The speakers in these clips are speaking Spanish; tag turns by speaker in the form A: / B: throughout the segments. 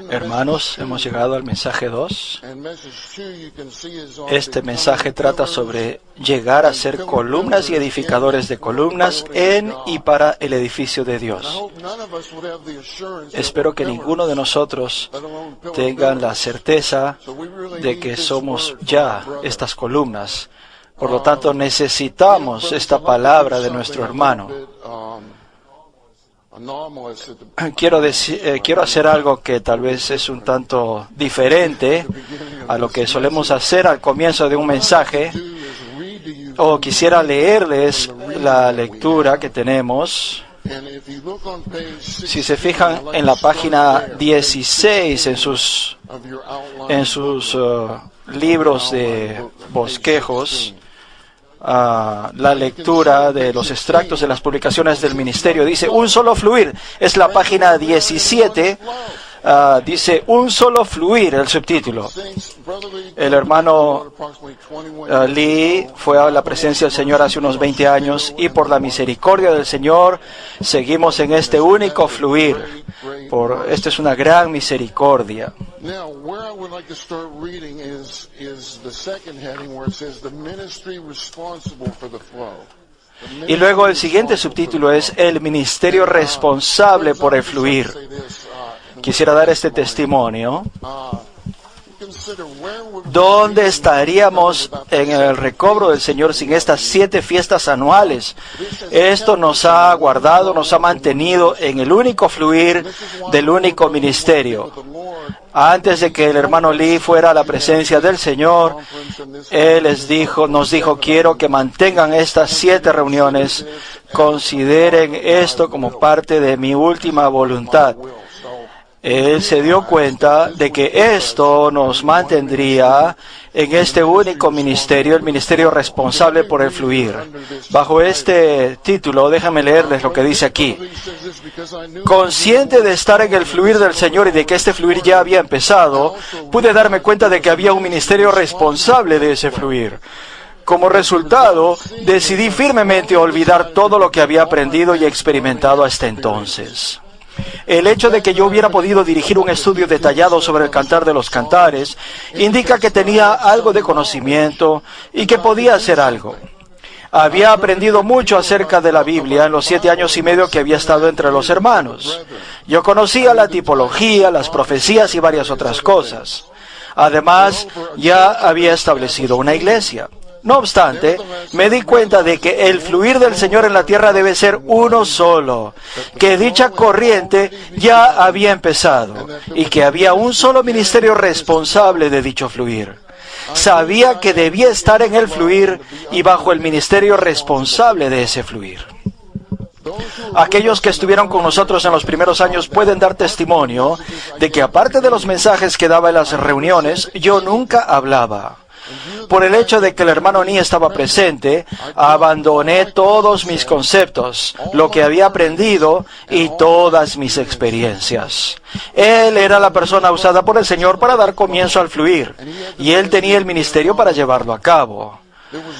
A: Hermanos, hemos llegado al mensaje 2. Este mensaje trata sobre llegar a ser columnas y edificadores de columnas en y para el edificio de Dios. Espero que ninguno de nosotros tenga la certeza de que somos ya estas columnas. Por lo tanto, necesitamos esta palabra de nuestro hermano. Quiero hacer algo que tal vez es un tanto diferente a lo que solemos hacer al comienzo de un mensaje. Quisiera leerles la lectura que tenemos. Si se fijan en la página 16 en sus libros de bosquejos, la lectura de los extractos de las publicaciones del ministerio dice un solo fluir. Es la página 17. Dice un solo fluir, el subtítulo. El hermano Lee fue a la presencia del Señor hace unos 20 años y por la misericordia del Señor seguimos en este único fluir. Esta es una gran misericordia. Y luego el siguiente subtítulo es el ministerio responsable por el fluir. Quisiera dar este testimonio. ¿Dónde estaríamos en el recobro del Señor sin estas 7 fiestas anuales? Esto nos ha guardado, nos ha mantenido en el único fluir del único ministerio. Antes de que el hermano Lee fuera a la presencia del Señor, él nos dijo, quiero que mantengan estas 7 reuniones, consideren esto como parte de mi última voluntad. Él se dio cuenta de que esto nos mantendría en este único ministerio, el ministerio responsable por el fluir. Bajo este título, déjame leerles lo que dice aquí. Consciente de estar en el fluir del Señor y de que este fluir ya había empezado, pude darme cuenta de que había un ministerio responsable de ese fluir. Como resultado, decidí firmemente olvidar todo lo que había aprendido y experimentado hasta entonces. El hecho de que yo hubiera podido dirigir un estudio detallado sobre el Cantar de los Cantares indica que tenía algo de conocimiento y que podía hacer algo. Había aprendido mucho acerca de la Biblia en los 7 años y medio que había estado entre los hermanos. Yo conocía la tipología, las profecías y varias otras cosas. Además, ya había establecido una iglesia. No obstante, me di cuenta de que el fluir del Señor en la tierra debe ser uno solo, que dicha corriente ya había empezado y que había un solo ministerio responsable de dicho fluir. Sabía que debía estar en el fluir y bajo el ministerio responsable de ese fluir. Aquellos que estuvieron con nosotros en los primeros años pueden dar testimonio de que aparte de los mensajes que daba en las reuniones, yo nunca hablaba. Por el hecho de que el hermano Ni estaba presente, abandoné todos mis conceptos, lo que había aprendido y todas mis experiencias. Él era la persona usada por el Señor para dar comienzo al fluir, y él tenía el ministerio para llevarlo a cabo.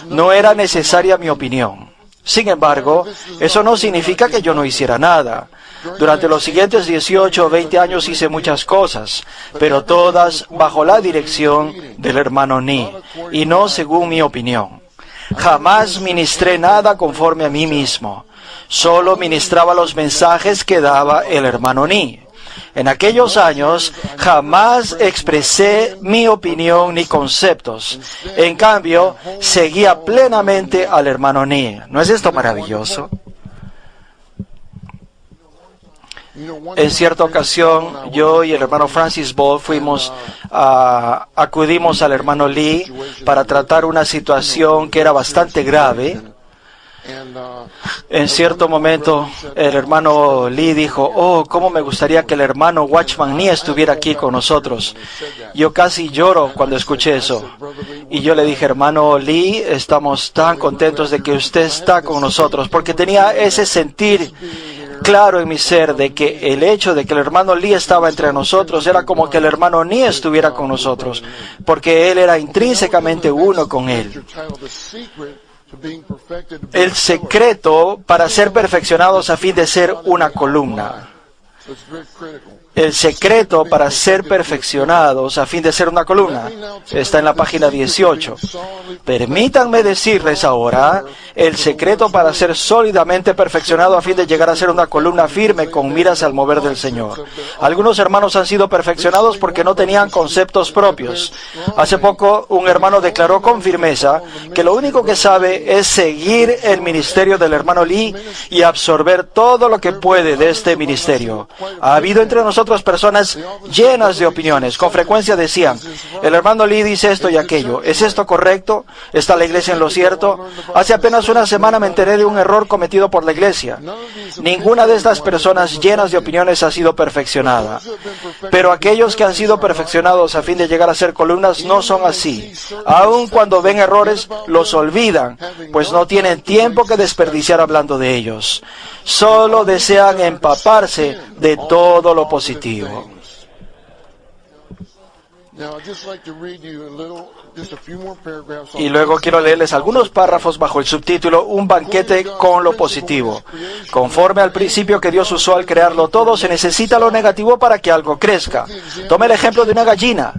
A: No era necesaria mi opinión. Sin embargo, eso no significa que yo no hiciera nada. Durante los siguientes 18 o 20 años hice muchas cosas, pero todas bajo la dirección del hermano Ni, y no según mi opinión. Jamás ministré nada conforme a mí mismo. Solo ministraba los mensajes que daba el hermano Ni. En aquellos años jamás expresé mi opinión ni conceptos. En cambio, seguía plenamente al hermano Ni. ¿No es esto maravilloso? En cierta ocasión, yo y el hermano Francis Ball acudimos al hermano Lee para tratar una situación que era bastante grave. En cierto momento, el hermano Lee dijo, cómo me gustaría que el hermano Watchman Nee estuviera aquí con nosotros. Yo casi lloro cuando escuché eso. Y yo le dije, hermano Lee, estamos tan contentos de que usted está con nosotros, porque tenía ese sentir claro en mi ser de que el hecho de que el hermano Lee estaba entre nosotros era como que el hermano Ni estuviera con nosotros, porque él era intrínsecamente uno con él. El secreto para ser perfeccionados a fin de ser una columna. El secreto para ser perfeccionados a fin de ser una columna está en la página 18. Permítanme decirles ahora el secreto para ser sólidamente perfeccionado a fin de llegar a ser una columna firme con miras al mover del Señor. Algunos hermanos han sido perfeccionados porque no tenían conceptos propios. Hace poco un hermano declaró con firmeza que lo único que sabe es seguir el ministerio del hermano Lee y absorber todo lo que puede de este ministerio. Ha habido entre nosotros personas llenas de opiniones. Con frecuencia decían, el hermano Lee dice esto y aquello. ¿Es esto correcto? ¿Está la iglesia en lo cierto? Hace apenas una semana me enteré de un error cometido por la iglesia. Ninguna de estas personas llenas de opiniones ha sido perfeccionada. Pero aquellos que han sido perfeccionados a fin de llegar a ser columnas no son así. Aun cuando ven errores, los olvidan, pues no tienen tiempo que desperdiciar hablando de ellos. Solo desean empaparse de todo lo positivo. Y luego quiero leerles algunos párrafos bajo el subtítulo Un banquete con lo positivo. Conforme al principio que Dios usó al crearlo todo, se necesita lo negativo para que algo crezca. Tome el ejemplo de una gallina.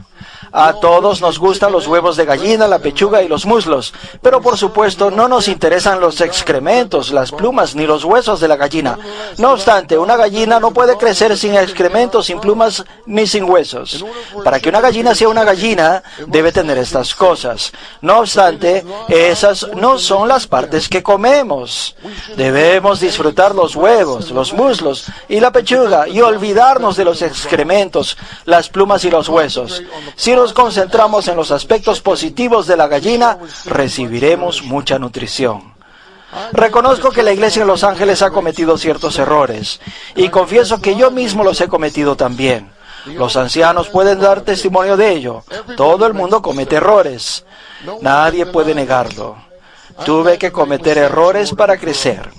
A: A todos nos gustan los huevos de gallina, la pechuga y los muslos, pero por supuesto no nos interesan los excrementos, las plumas ni los huesos de la gallina. No obstante, una gallina no puede crecer sin excrementos, sin plumas ni sin huesos. Para que una gallina sea una gallina, debe tener estas cosas. No obstante, esas no son las partes que comemos. Debemos disfrutar los huevos, los muslos y la pechuga y olvidarnos de los excrementos, las plumas y los huesos. Si nos concentramos en los aspectos positivos de la gallina, recibiremos mucha nutrición. Reconozco que la iglesia en Los Ángeles ha cometido ciertos errores, y confieso que yo mismo los he cometido también. Los ancianos pueden dar testimonio de ello. Todo el mundo comete errores. Nadie puede negarlo. Tuve que cometer errores para crecer.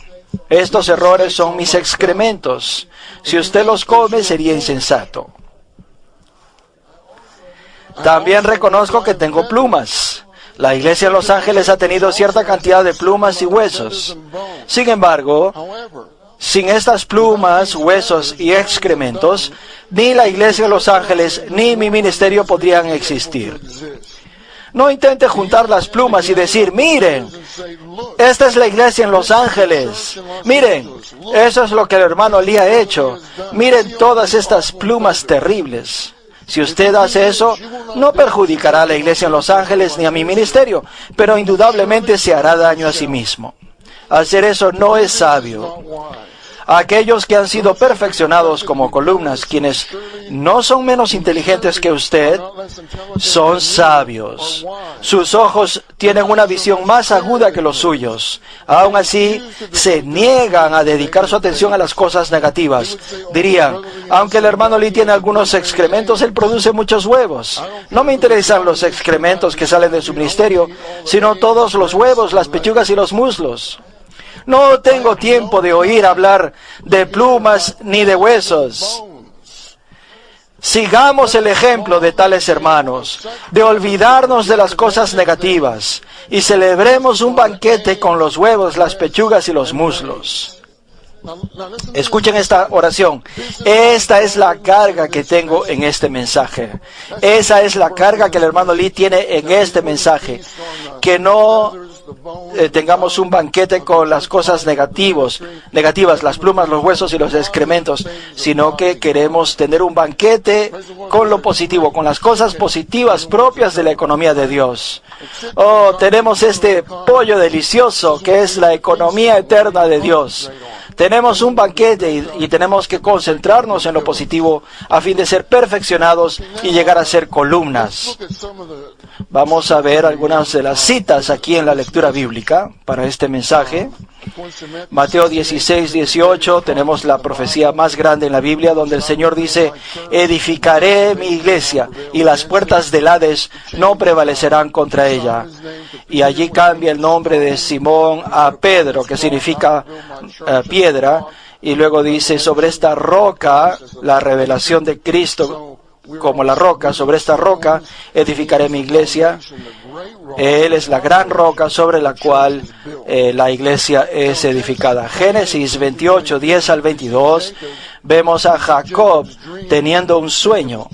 A: Estos errores son mis excrementos. Si usted los come, sería insensato. También reconozco que tengo plumas. La iglesia en Los Ángeles ha tenido cierta cantidad de plumas y huesos. Sin embargo, sin estas plumas, huesos y excrementos, ni la iglesia en Los Ángeles ni mi ministerio podrían existir. No intente juntar las plumas y decir, miren, esta es la iglesia en Los Ángeles. Miren, eso es lo que el hermano Lee ha hecho. Miren todas estas plumas terribles. Si usted hace eso, no perjudicará a la iglesia en Los Ángeles ni a mi ministerio, pero indudablemente se hará daño a sí mismo. Hacer eso no es sabio. Aquellos que han sido perfeccionados como columnas, quienes no son menos inteligentes que usted, son sabios. Sus ojos tienen una visión más aguda que los suyos. Aún así, se niegan a dedicar su atención a las cosas negativas. Dirían, aunque el hermano Lee tiene algunos excrementos, él produce muchos huevos. No me interesan los excrementos que salen de su ministerio, sino todos los huevos, las pechugas y los muslos. No tengo tiempo de oír hablar de plumas ni de huesos. Sigamos el ejemplo de tales hermanos, de olvidarnos de las cosas negativas y celebremos un banquete con los huevos, las pechugas y los muslos. Escuchen esta oración. Esta es la carga que tengo en este mensaje. Esa es la carga que el hermano Lee tiene en este mensaje. Que no tengamos un banquete con las cosas negativas, las plumas, los huesos y los excrementos, sino que queremos tener un banquete con lo positivo, con las cosas positivas propias de la economía de Dios. Oh, tenemos este pollo delicioso que es la economía eterna de Dios. Tenemos un banquete y tenemos que concentrarnos en lo positivo a fin de ser perfeccionados y llegar a ser columnas. Vamos a ver algunas de las citas aquí en la lectura bíblica para este mensaje. Mateo 16:18, tenemos la profecía más grande en la Biblia, donde el Señor dice, edificaré mi iglesia y las puertas del Hades no prevalecerán contra ella. Y allí cambia el nombre de Simón a Pedro, que significa piedra, y luego dice, sobre esta roca, la revelación de Cristo como la roca, sobre esta roca edificaré mi iglesia. Él es la gran roca sobre la cual la iglesia es edificada. Génesis 28, 10 al 22, vemos a Jacob teniendo un sueño.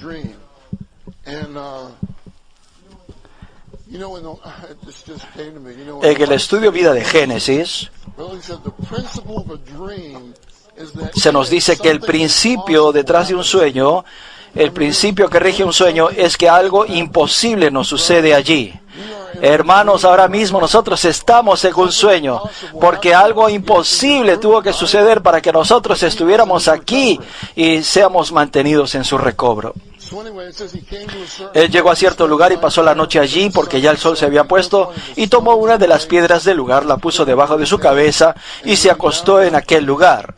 A: En el estudio vida de Génesis, se nos dice que el principio detrás de un sueño, el principio que rige un sueño es que algo imposible nos sucede allí. Hermanos, ahora mismo nosotros estamos en un sueño, porque algo imposible tuvo que suceder para que nosotros estuviéramos aquí y seamos mantenidos en su recobro. Él llegó a cierto lugar y pasó la noche allí porque ya el sol se había puesto, y tomó una de las piedras del lugar, la puso debajo de su cabeza y se acostó en aquel lugar.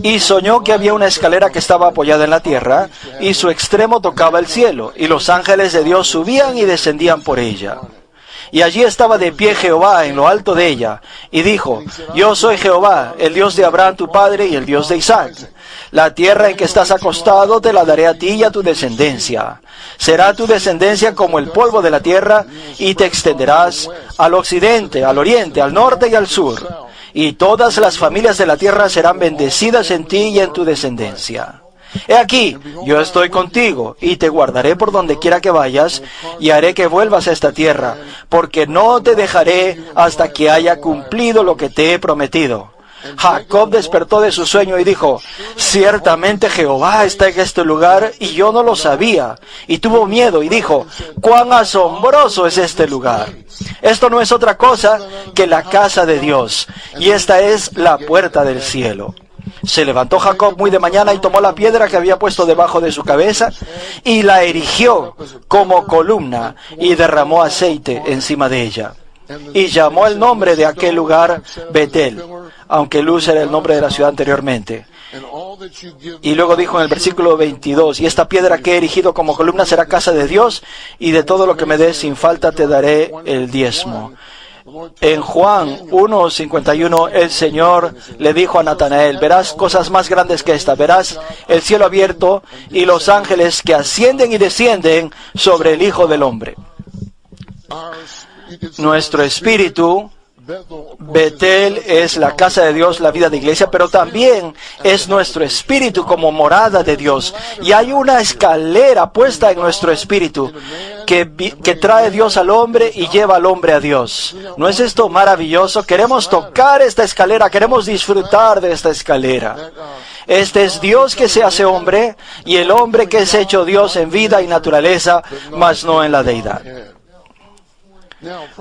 A: Y soñó que había una escalera que estaba apoyada en la tierra, y su extremo tocaba el cielo, y los ángeles de Dios subían y descendían por ella. Y allí estaba de pie Jehová en lo alto de ella, y dijo: Yo soy Jehová, el Dios de Abraham tu padre y el Dios de Isaac. La tierra en que estás acostado te la daré a ti y a tu descendencia. Será tu descendencia como el polvo de la tierra, y te extenderás al occidente, al oriente, al norte y al sur. Y todas las familias de la tierra serán bendecidas en ti y en tu descendencia. He aquí, yo estoy contigo, y te guardaré por donde quiera que vayas, y haré que vuelvas a esta tierra, porque no te dejaré hasta que haya cumplido lo que te he prometido. Jacob despertó de su sueño y dijo: Ciertamente Jehová está en este lugar, y yo no lo sabía. Y tuvo miedo y dijo: ¡Cuán asombroso es este lugar! Esto no es otra cosa que la casa de Dios, y esta es la puerta del cielo. Se levantó Jacob muy de mañana y tomó la piedra que había puesto debajo de su cabeza y la erigió como columna y derramó aceite encima de ella. Y llamó el nombre de aquel lugar Betel, aunque Luz era el nombre de la ciudad anteriormente. Y luego dijo en el versículo 22: Y esta piedra que he erigido como columna será casa de Dios, y de todo lo que me des sin falta te daré el diezmo. En Juan 1:51, el Señor le dijo a Natanael: verás cosas más grandes que esta, verás el cielo abierto y los ángeles que ascienden y descienden sobre el Hijo del Hombre. Nuestro espíritu, Betel, es la casa de Dios, la vida de iglesia, pero también es nuestro espíritu como morada de Dios. Y hay una escalera puesta en nuestro espíritu que trae Dios al hombre y lleva al hombre a Dios. ¿No es esto maravilloso? Queremos tocar esta escalera, queremos disfrutar de esta escalera. Este es Dios que se hace hombre, y el hombre que es hecho Dios en vida y naturaleza, mas no en la deidad.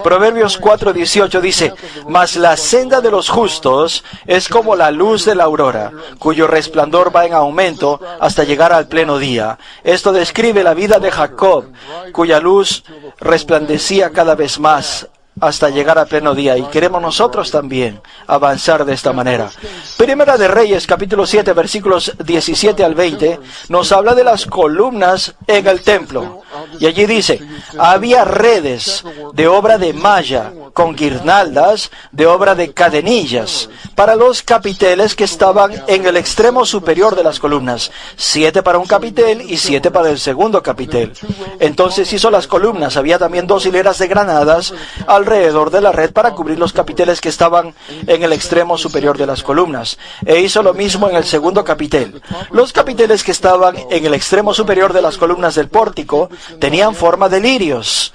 A: Proverbios 4:18 dice: Mas la senda de los justos es como la luz de la aurora, cuyo resplandor va en aumento hasta llegar al pleno día. Esto describe la vida de Jacob, cuya luz resplandecía cada vez más hasta llegar a pleno día, y queremos nosotros también avanzar de esta manera. Primera de Reyes, capítulo 7, versículos 17 al 20, nos habla de las columnas en el templo. Y allí dice: había redes de obra de malla, con guirnaldas de obra de cadenillas, para los capiteles que estaban en el extremo superior de las columnas, 7 para un capitel y 7 para el segundo capitel. Entonces hizo las columnas. Había también 2 hileras de granadas alrededor de la red para cubrir los capiteles que estaban en el extremo superior de las columnas. E hizo lo mismo en el segundo capitel. Los capiteles que estaban en el extremo superior de las columnas del pórtico tenían forma de lirios,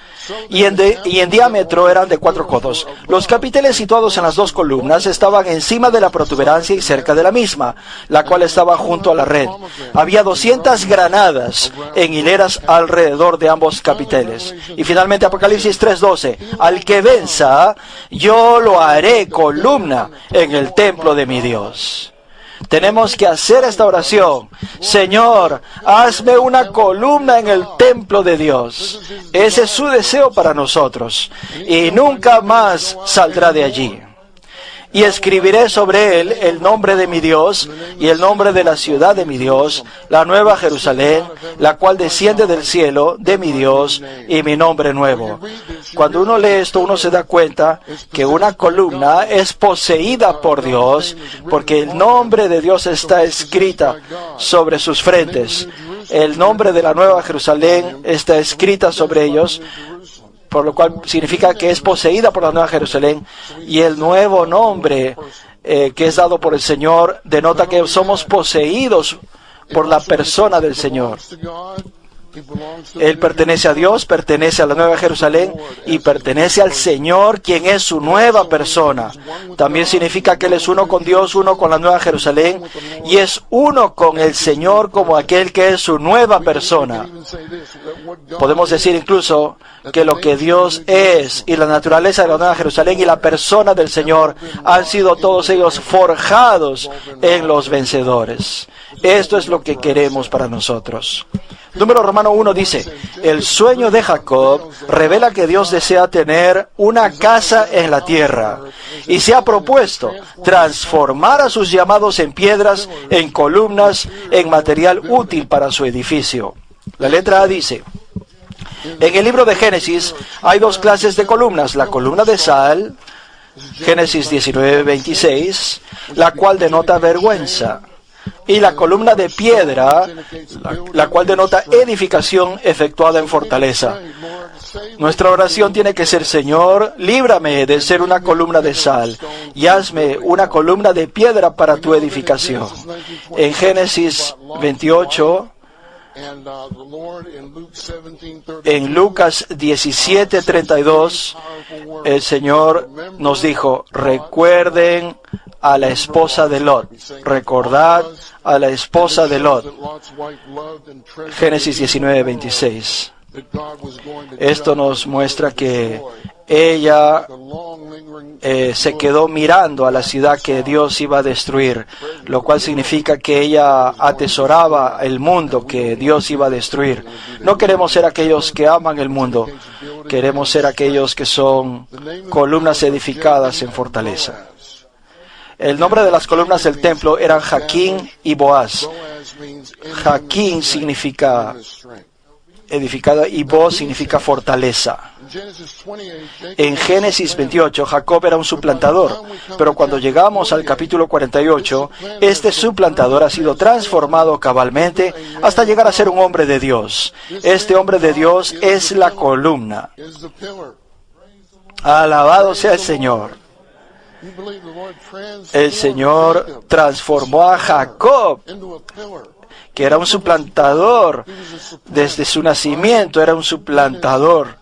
A: y en diámetro eran de 4 codos. Los capiteles situados en las 2 columnas estaban encima de la protuberancia y cerca de la misma, la cual estaba junto a la red. Había 200 granadas en hileras alrededor de ambos capiteles. Y finalmente Apocalipsis 3:12: al que venza, yo lo haré columna en el templo de mi Dios. Tenemos que hacer esta oración: Señor, hazme una columna en el templo de Dios. Ese es su deseo para nosotros, y nunca más saldrá de allí. Y escribiré sobre él el nombre de mi Dios y el nombre de la ciudad de mi Dios, la nueva Jerusalén, la cual desciende del cielo de mi Dios, y mi nombre nuevo. Cuando uno lee esto, uno se da cuenta que una columna es poseída por Dios, porque el nombre de Dios está escrita sobre sus frentes. El nombre de la nueva Jerusalén está escrita sobre ellos, por lo cual significa que es poseída por la Nueva Jerusalén, y el nuevo nombre que es dado por el Señor denota que somos poseídos por la persona del Señor. Él pertenece a Dios, pertenece a la Nueva Jerusalén y pertenece al Señor, quien es su nueva persona. También significa que Él es uno con Dios, uno con la Nueva Jerusalén, y es uno con el Señor como aquel que es su nueva persona. Podemos decir incluso que lo que Dios es y la naturaleza de la Nueva Jerusalén y la persona del Señor han sido todos ellos forjados en los vencedores. Esto es lo que queremos para nosotros. Número Romano 1 dice, el sueño de Jacob revela que Dios desea tener una casa en la tierra y se ha propuesto transformar a sus llamados en piedras, en columnas, en material útil para su edificio. La letra A dice, en el libro de Génesis hay dos clases de columnas, la columna de sal, Génesis 19:26, la cual denota vergüenza, y la columna de piedra, la cual denota edificación efectuada en fortaleza. Nuestra oración tiene que ser, Señor, líbrame de ser una columna de sal y hazme una columna de piedra para tu edificación. En Génesis 28, en Lucas 17:32, el Señor nos dijo, recuerden a la esposa de Lot. Recordad a la esposa de Lot. Génesis 19:26. Esto nos muestra que ella se quedó mirando a la ciudad que Dios iba a destruir, lo cual significa que ella atesoraba el mundo que Dios iba a destruir. No queremos ser aquellos que aman el mundo, queremos ser aquellos que son columnas edificadas en fortaleza. El nombre de las columnas del templo eran Jaquín y Boaz. Jaquín significa edificada y Boaz significa fortaleza. En Génesis 28, Jacob era un suplantador, pero cuando llegamos al capítulo 48, este suplantador ha sido transformado cabalmente hasta llegar a ser un hombre de Dios. Este hombre de Dios es la columna. Alabado sea el Señor. El Señor transformó a Jacob, que era un suplantador desde su nacimiento, era un suplantador.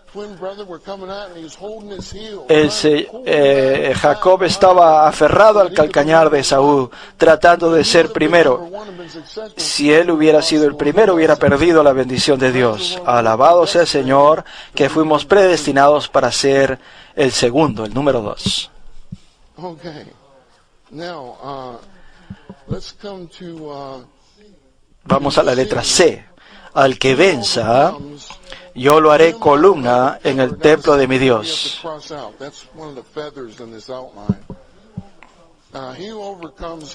A: Jacob estaba aferrado al calcañar de Esaú, tratando de ser primero. Si él hubiera sido el primero, hubiera perdido la bendición de Dios. Alabado sea el Señor, que fuimos predestinados para ser el segundo, el número 2. Vamos a la letra C. Al que venza, yo lo haré columna en el templo de mi Dios.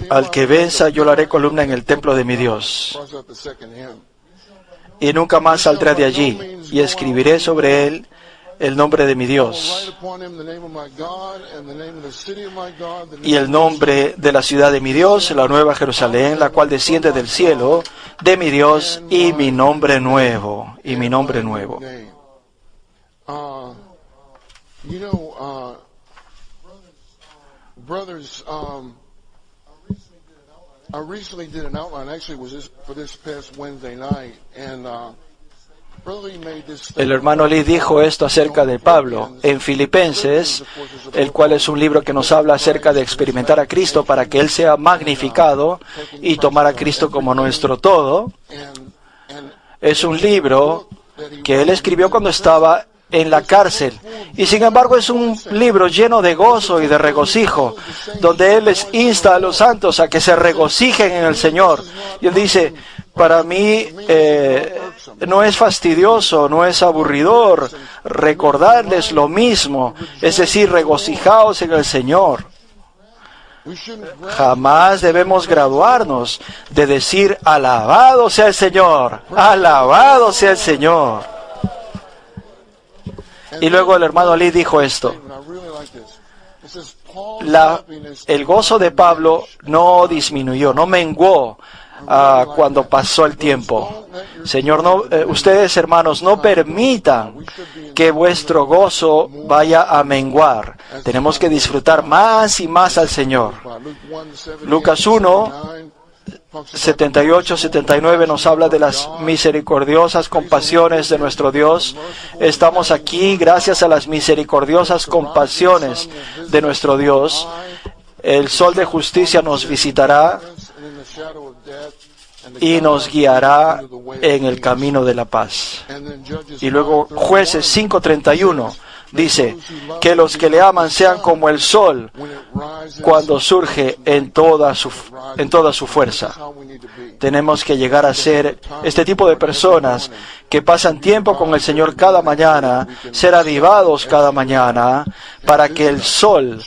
A: Al que venza, yo lo haré columna en el templo de mi Dios. Y nunca más saldré de allí, y escribiré sobre él el nombre de mi Dios y el nombre de la ciudad de mi Dios, la nueva Jerusalén, la cual desciende del cielo, de mi Dios, y mi nombre nuevo, y mi nombre nuevo.
B: Brothers, I recently did an outline, actually it was for this past Wednesday night, and
A: el hermano Lee dijo esto acerca de Pablo en Filipenses, el cual es un libro que nos habla acerca de experimentar a Cristo para que Él sea magnificado y tomar a Cristo como nuestro todo. Es un libro que él escribió cuando estaba en la cárcel, y sin embargo es un libro lleno de gozo y de regocijo, donde él les insta a los santos a que se regocijen en el Señor. Y él dice, para mí no es fastidioso, no es aburridor recordarles lo mismo, es decir, regocijaos en el Señor. Jamás debemos graduarnos de decir, alabado sea el Señor, alabado sea el Señor. Y luego el hermano Lee dijo esto, el gozo de Pablo no disminuyó, no menguó cuando pasó el tiempo. Señor, ustedes, hermanos, no permitan que vuestro gozo vaya a menguar. Tenemos que disfrutar más y más al Señor. Lucas 1, 78, 79 nos habla de las misericordiosas compasiones de nuestro Dios. Estamos aquí gracias a las misericordiosas compasiones de nuestro Dios. El sol de justicia nos visitará y nos guiará en el camino de la paz. Y luego Jueces 5:31 dice que los que le aman sean como el sol cuando surge en toda su fuerza. Tenemos que llegar a ser este tipo de personas que pasan tiempo con el Señor cada mañana, ser avivados cada mañana, para que el sol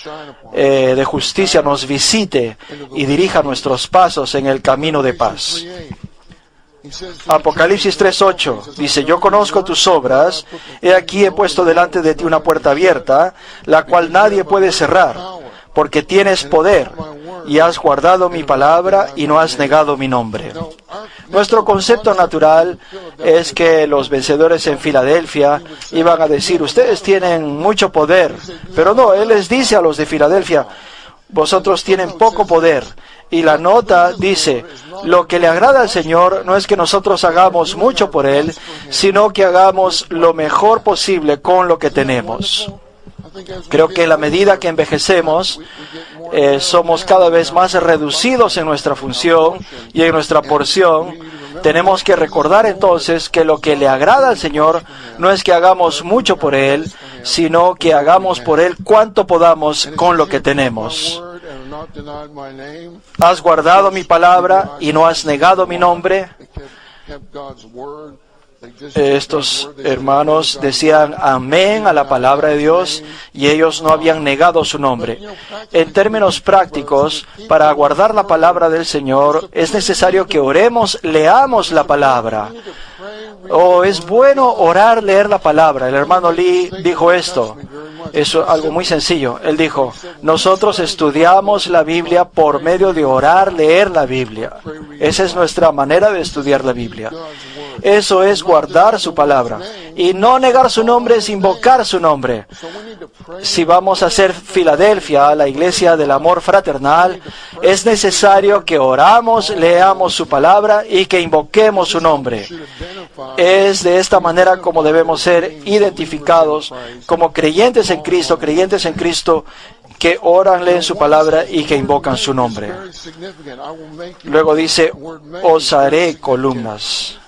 A: de justicia nos visite y dirija nuestros pasos en el camino de paz. Apocalipsis 3:8 dice: yo conozco tus obras, he aquí he puesto delante de ti una puerta abierta, la cual nadie puede cerrar, porque tienes poder y has guardado mi palabra y no has negado mi nombre. Nuestro concepto natural es que los vencedores en Filadelfia iban a decir: ustedes tienen mucho poder, pero no, Él les dice a los de Filadelfia: vosotros tienen poco poder. Y la nota dice: lo que le agrada al Señor no es que nosotros hagamos mucho por Él, sino que hagamos lo mejor posible con lo que tenemos. Creo que a la medida que envejecemos, somos cada vez más reducidos en nuestra función y en nuestra porción. Tenemos que recordar entonces que lo que le agrada al Señor no es que hagamos mucho por Él, sino que hagamos por Él cuanto podamos con lo que tenemos. Has guardado mi palabra y no has negado mi nombre. Estos hermanos decían amén a la palabra de Dios y ellos no habían negado su nombre. En términos prácticos, para guardar la palabra del Señor es necesario que oremos, leamos la palabra. Es bueno orar, leer la palabra. El hermano Lee dijo esto. Es algo muy sencillo. Él dijo: nosotros estudiamos la Biblia por medio de orar, leer la Biblia. Esa es nuestra manera de estudiar la Biblia. Eso es guardar su palabra. Y no negar su nombre es invocar su nombre. Si vamos a hacer Filadelfia, la iglesia del amor fraternal, es necesario que oramos, leamos su palabra y que invoquemos su nombre. Es de esta manera como debemos ser identificados como creyentes en Cristo, que oran, leen su palabra y que invocan su nombre. Luego dice: os haré columnas.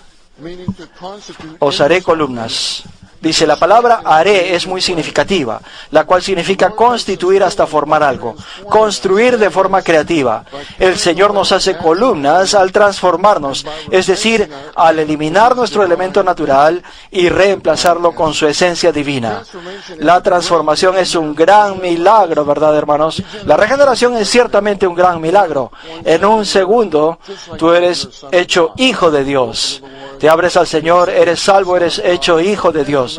A: Os haré columnas. Dice, la palabra haré es muy significativa, la cual significa constituir hasta formar algo, construir de forma creativa. El Señor nos hace columnas al transformarnos, es decir, al eliminar nuestro elemento natural y reemplazarlo con su esencia divina. La transformación es un gran milagro, ¿verdad, hermanos? La regeneración es ciertamente un gran milagro. En un segundo, tú eres hecho hijo de Dios. Te abres al Señor, eres salvo, eres hecho hijo de Dios.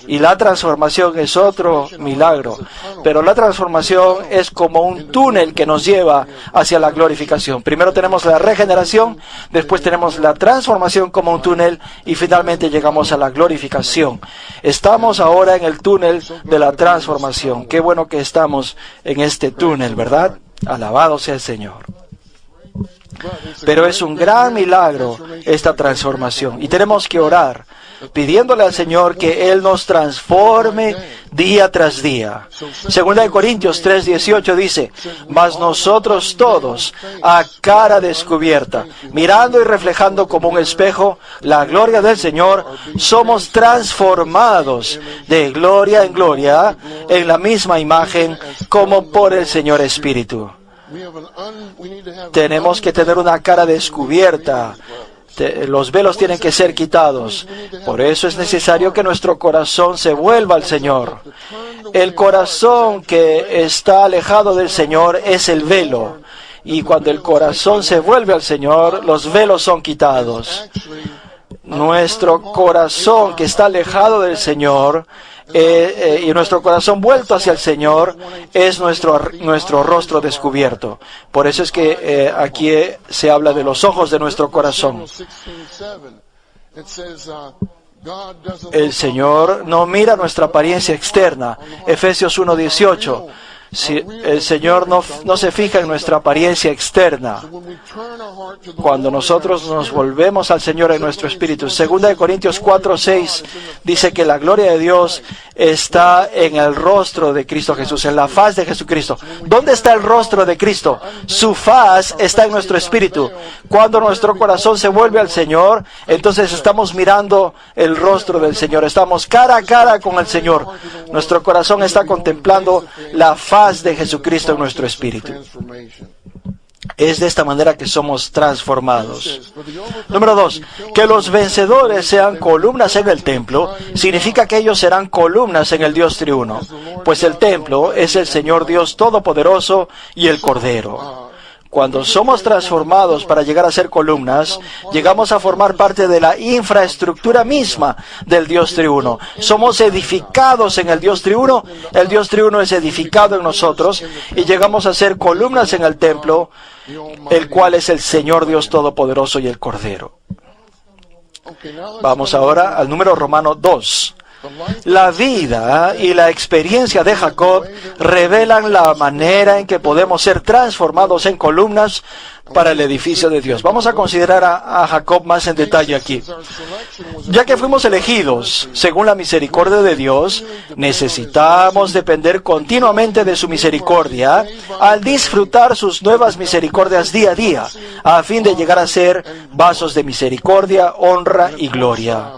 A: Y la transformación es otro milagro. Pero la transformación es como un túnel que nos lleva hacia la glorificación. Primero tenemos la regeneración, después tenemos la transformación como un túnel y finalmente llegamos a la glorificación. Estamos ahora en el túnel de la transformación. Qué bueno que estamos en este túnel, ¿verdad? Alabado sea el Señor. Pero es un gran milagro esta transformación y tenemos que orar pidiéndole al Señor que Él nos transforme día tras día. Segunda de Corintios 3:18 dice: mas nosotros todos, a cara descubierta, mirando y reflejando como un espejo la gloria del Señor, somos transformados de gloria en gloria en la misma imagen como por el Señor Espíritu. Tenemos que tener una cara descubierta. Los velos tienen que ser quitados. Por eso es necesario que nuestro corazón se vuelva al Señor. El corazón que está alejado del Señor es el velo. Y cuando el corazón se vuelve al Señor, los velos son quitados. Nuestro corazón que está alejado del Señor y nuestro corazón vuelto hacia el Señor es nuestro rostro descubierto. Por eso es que aquí se habla de los ojos de nuestro corazón. El Señor no mira nuestra apariencia externa. Efesios 1:18. Si el Señor no se fija en nuestra apariencia externa. Cuando nosotros nos volvemos al Señor en nuestro espíritu. 2 Corintios 4:6 dice que la gloria de Dios está en el rostro de Cristo Jesús, en la faz de Jesucristo. ¿Dónde está el rostro de Cristo? Su faz está en nuestro espíritu. Cuando nuestro corazón se vuelve al Señor, entonces estamos mirando el rostro del Señor. Estamos cara a cara con el Señor. Nuestro corazón está contemplando la faz de Jesucristo en nuestro espíritu. Es de esta manera que somos transformados. Número 2, que los vencedores sean columnas en el templo, significa que ellos serán columnas en el Dios triuno, pues el templo es el Señor Dios Todopoderoso y el Cordero. Cuando somos transformados para llegar a ser columnas, llegamos a formar parte de la infraestructura misma del Dios triuno. Somos edificados en el Dios triuno es edificado en nosotros y llegamos a ser columnas en el templo, el cual es el Señor Dios Todopoderoso y el Cordero. Vamos ahora al número romano 2. La vida y la experiencia de Jacob revelan la manera en que podemos ser transformados en columnas para el edificio de Dios. Vamos a considerar a Jacob más en detalle aquí. Ya que fuimos elegidos según la misericordia de Dios, necesitamos depender continuamente de su misericordia al disfrutar sus nuevas misericordias día a día, a fin de llegar a ser vasos de misericordia, honra y gloria.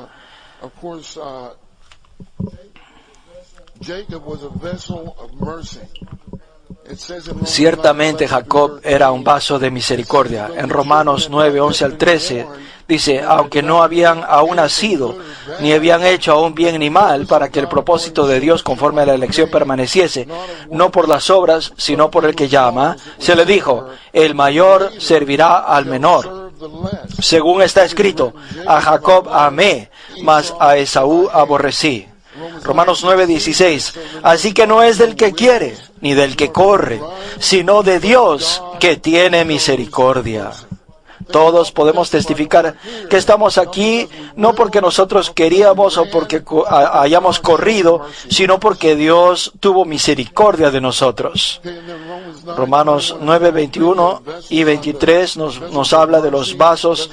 A: Ciertamente Jacob era un vaso de misericordia. En Romanos 9:11 al 13 dice, aunque no habían aún nacido, ni habían hecho aún bien ni mal, para que el propósito de Dios conforme a la elección permaneciese, no por las obras, sino por el que llama, se le dijo, el mayor servirá al menor. Según está escrito, a Jacob amé, mas a Esaú aborrecí. Romanos 9:16. Así que no es del que quiere, ni del que corre, sino de Dios que tiene misericordia. Todos podemos testificar que estamos aquí no porque nosotros queríamos o porque hayamos corrido, sino porque Dios tuvo misericordia de nosotros. Romanos 9:21 y 23 nos habla de los vasos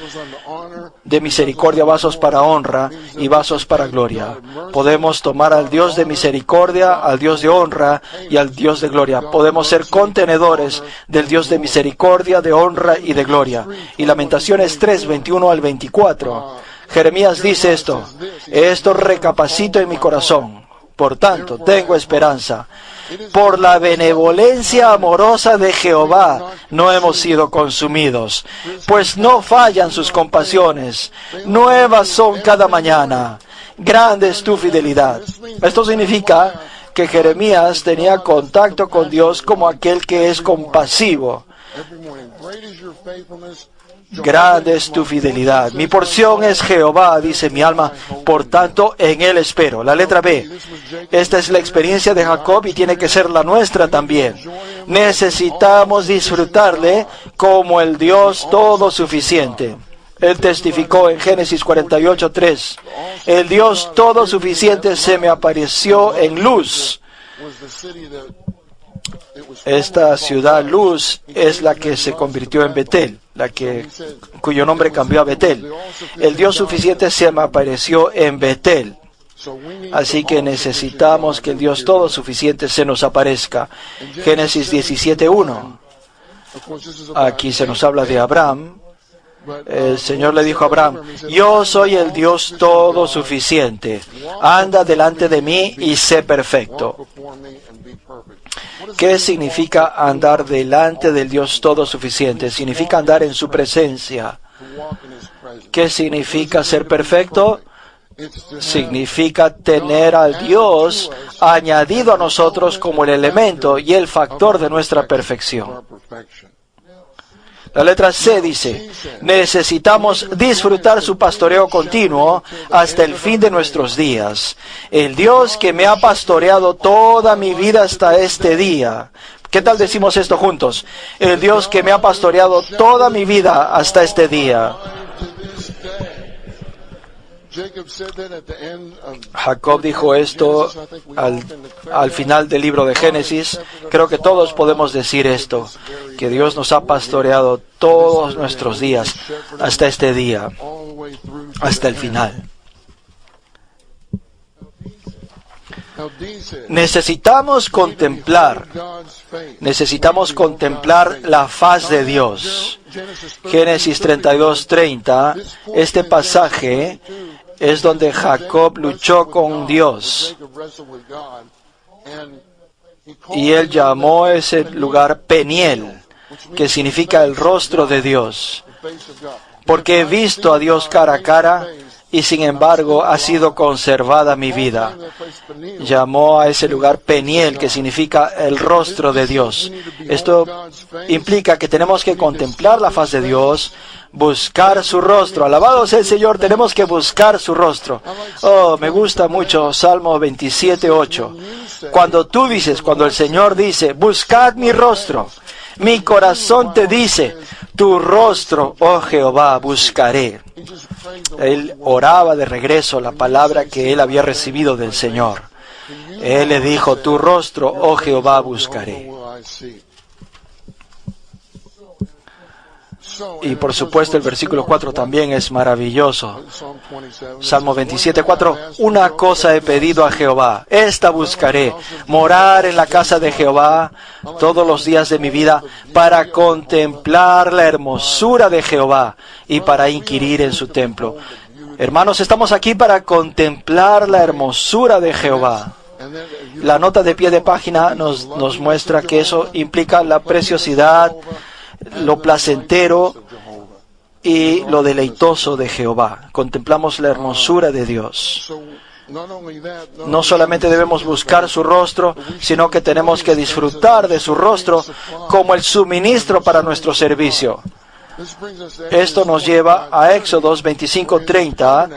A: de misericordia, vasos para honra y vasos para gloria. Podemos tomar al Dios de misericordia, al Dios de honra y al Dios de gloria. Podemos ser contenedores del Dios de misericordia, de honra y de gloria. Y Lamentaciones 3:21 al 24. Jeremías dice esto recapacito en mi corazón. Por tanto, tengo esperanza. Por la benevolencia amorosa de Jehová no hemos sido consumidos, pues no fallan sus compasiones. Nuevas son cada mañana. Grande es tu fidelidad. Esto significa que Jeremías tenía contacto con Dios como aquel que es compasivo. Grande es tu fidelidad. Mi porción es Jehová, dice mi alma, por tanto en él espero. La letra B. Esta es la experiencia de Jacob y tiene que ser la nuestra también. Necesitamos disfrutarle como el Dios todo suficiente. Él testificó en Génesis 48:3. El Dios todo suficiente se me apareció en luz. Esta ciudad luz es la que se convirtió en Betel, cuyo nombre cambió a Betel. El Dios suficiente se me apareció en Betel. Así que necesitamos que el Dios todo suficiente se nos aparezca. Génesis 17:1. Aquí se nos habla de Abraham. El Señor le dijo a Abraham, yo soy el Dios todo suficiente. Anda delante de mí y sé perfecto. ¿Qué significa andar delante del Dios todo suficiente? Significa andar en su presencia. ¿Qué significa ser perfecto? Significa tener al Dios añadido a nosotros como el elemento y el factor de nuestra perfección. La letra C dice, necesitamos disfrutar su pastoreo continuo hasta el fin de nuestros días. El Dios que me ha pastoreado toda mi vida hasta este día. ¿Qué tal decimos esto juntos? El Dios que me ha pastoreado toda mi vida hasta este día. Jacob dijo esto al final del libro de Génesis. Creo que todos podemos decir esto, que Dios nos ha pastoreado todos nuestros días hasta este día, hasta el final. Necesitamos contemplar la faz de Dios. Génesis 32:30, este pasaje es donde Jacob luchó con Dios. Y él llamó ese lugar Peniel, que significa el rostro de Dios. Porque he visto a Dios cara a cara, y sin embargo ha sido conservada mi vida. Llamó a ese lugar Peniel, que significa el rostro de Dios. Esto implica que tenemos que contemplar la faz de Dios, buscar su rostro. Alabado sea el Señor, tenemos que buscar su rostro. Oh, me gusta mucho Salmo 27:8. Cuando el Señor dice, buscad mi rostro, mi corazón te dice, tu rostro, oh Jehová, buscaré. Él oraba de regreso la palabra que él había recibido del Señor. Él le dijo, tu rostro, oh Jehová, buscaré. Y por supuesto el versículo 4 también es maravilloso. Salmo 27:4. Una cosa he pedido a Jehová, esta buscaré, morar en la casa de Jehová todos los días de mi vida, para contemplar la hermosura de Jehová y para inquirir en su templo. Hermanos, estamos aquí para contemplar la hermosura de Jehová. La nota de pie de página nos muestra que eso implica la preciosidad, lo placentero y lo deleitoso de Jehová. Contemplamos la hermosura de Dios. No solamente debemos buscar su rostro, sino que tenemos que disfrutar de su rostro como el suministro para nuestro servicio. Esto nos lleva a Éxodo 25:30.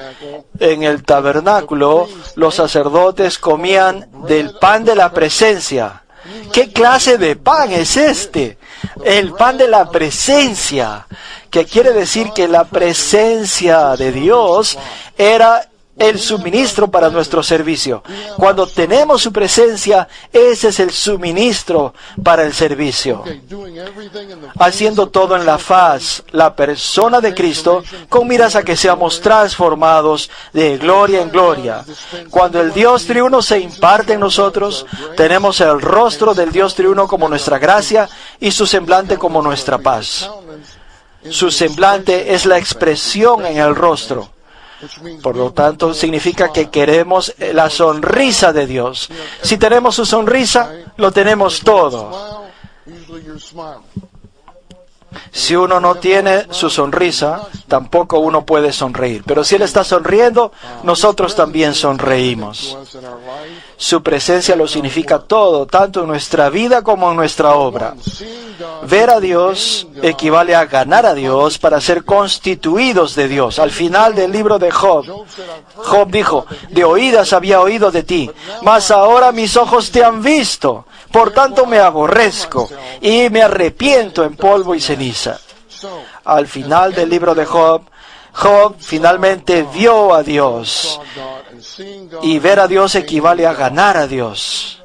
A: En el tabernáculo los sacerdotes comían del pan de la presencia. ¿Qué clase de pan es este? El pan de la presencia, que quiere decir que la presencia de Dios era el suministro para nuestro servicio. Cuando tenemos su presencia, ese es el suministro para el servicio. Haciendo todo en la faz, la persona de Cristo, con miras a que seamos transformados de gloria en gloria. Cuando el Dios triuno se imparte en nosotros, tenemos el rostro del Dios triuno como nuestra gracia y su semblante como nuestra paz. Su semblante es la expresión en el rostro. Por lo tanto, significa que queremos la sonrisa de Dios. Si tenemos su sonrisa, lo tenemos todo. Si uno no tiene su sonrisa, tampoco uno puede sonreír. Pero si Él está sonriendo, nosotros también sonreímos. Su presencia lo significa todo, tanto en nuestra vida como en nuestra obra. Ver a Dios equivale a ganar a Dios para ser constituidos de Dios. Al final del libro de Job, Job dijo, de oídas había oído de ti, mas ahora mis ojos te han visto. Por tanto me aborrezco y me arrepiento en polvo y ceniza. Al final del libro de Job, Job finalmente vio a Dios. Y ver a Dios equivale a ganar a Dios,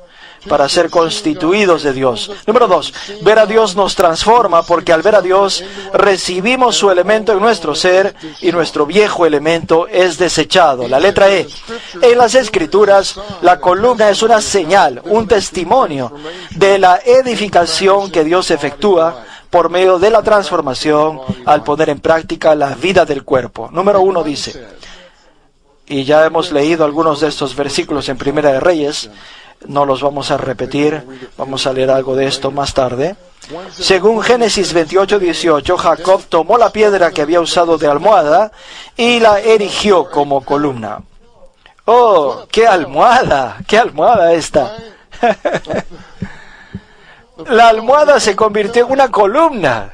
A: para ser constituidos de Dios. Número 2, ver a Dios nos transforma, porque al ver a Dios recibimos su elemento en nuestro ser y nuestro viejo elemento es desechado. La letra E. En las Escrituras, la columna es una señal, un testimonio de la edificación que Dios efectúa por medio de la transformación al poner en práctica la vida del cuerpo. Número 1 dice, y ya hemos leído algunos de estos versículos en Primera de Reyes, no los vamos a repetir, vamos a leer algo de esto más tarde. Según Génesis 28:18, Jacob tomó la piedra que había usado de almohada y la erigió como columna. ¡Oh, qué almohada! ¡Qué almohada esta! La almohada se convirtió en una columna.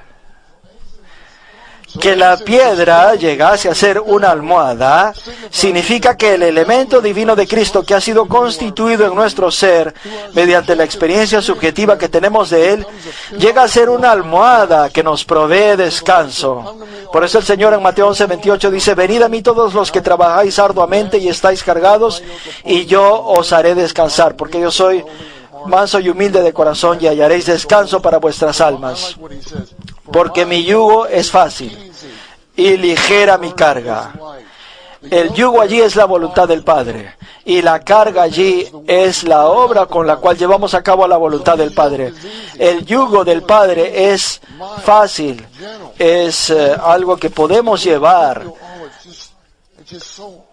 A: Que la piedra llegase a ser una almohada significa que el elemento divino de Cristo que ha sido constituido en nuestro ser mediante la experiencia subjetiva que tenemos de Él, llega a ser una almohada que nos provee descanso. Por eso el Señor en Mateo 11:28 dice: venid a mí todos los que trabajáis arduamente y estáis cargados, y yo os haré descansar, porque yo soy manso y humilde de corazón, y hallaréis descanso para vuestras almas. Porque mi yugo es fácil y ligera mi carga. El yugo allí es la voluntad del Padre, y la carga allí es la obra con la cual llevamos a cabo la voluntad del Padre. El yugo del Padre es fácil, es algo que podemos llevar.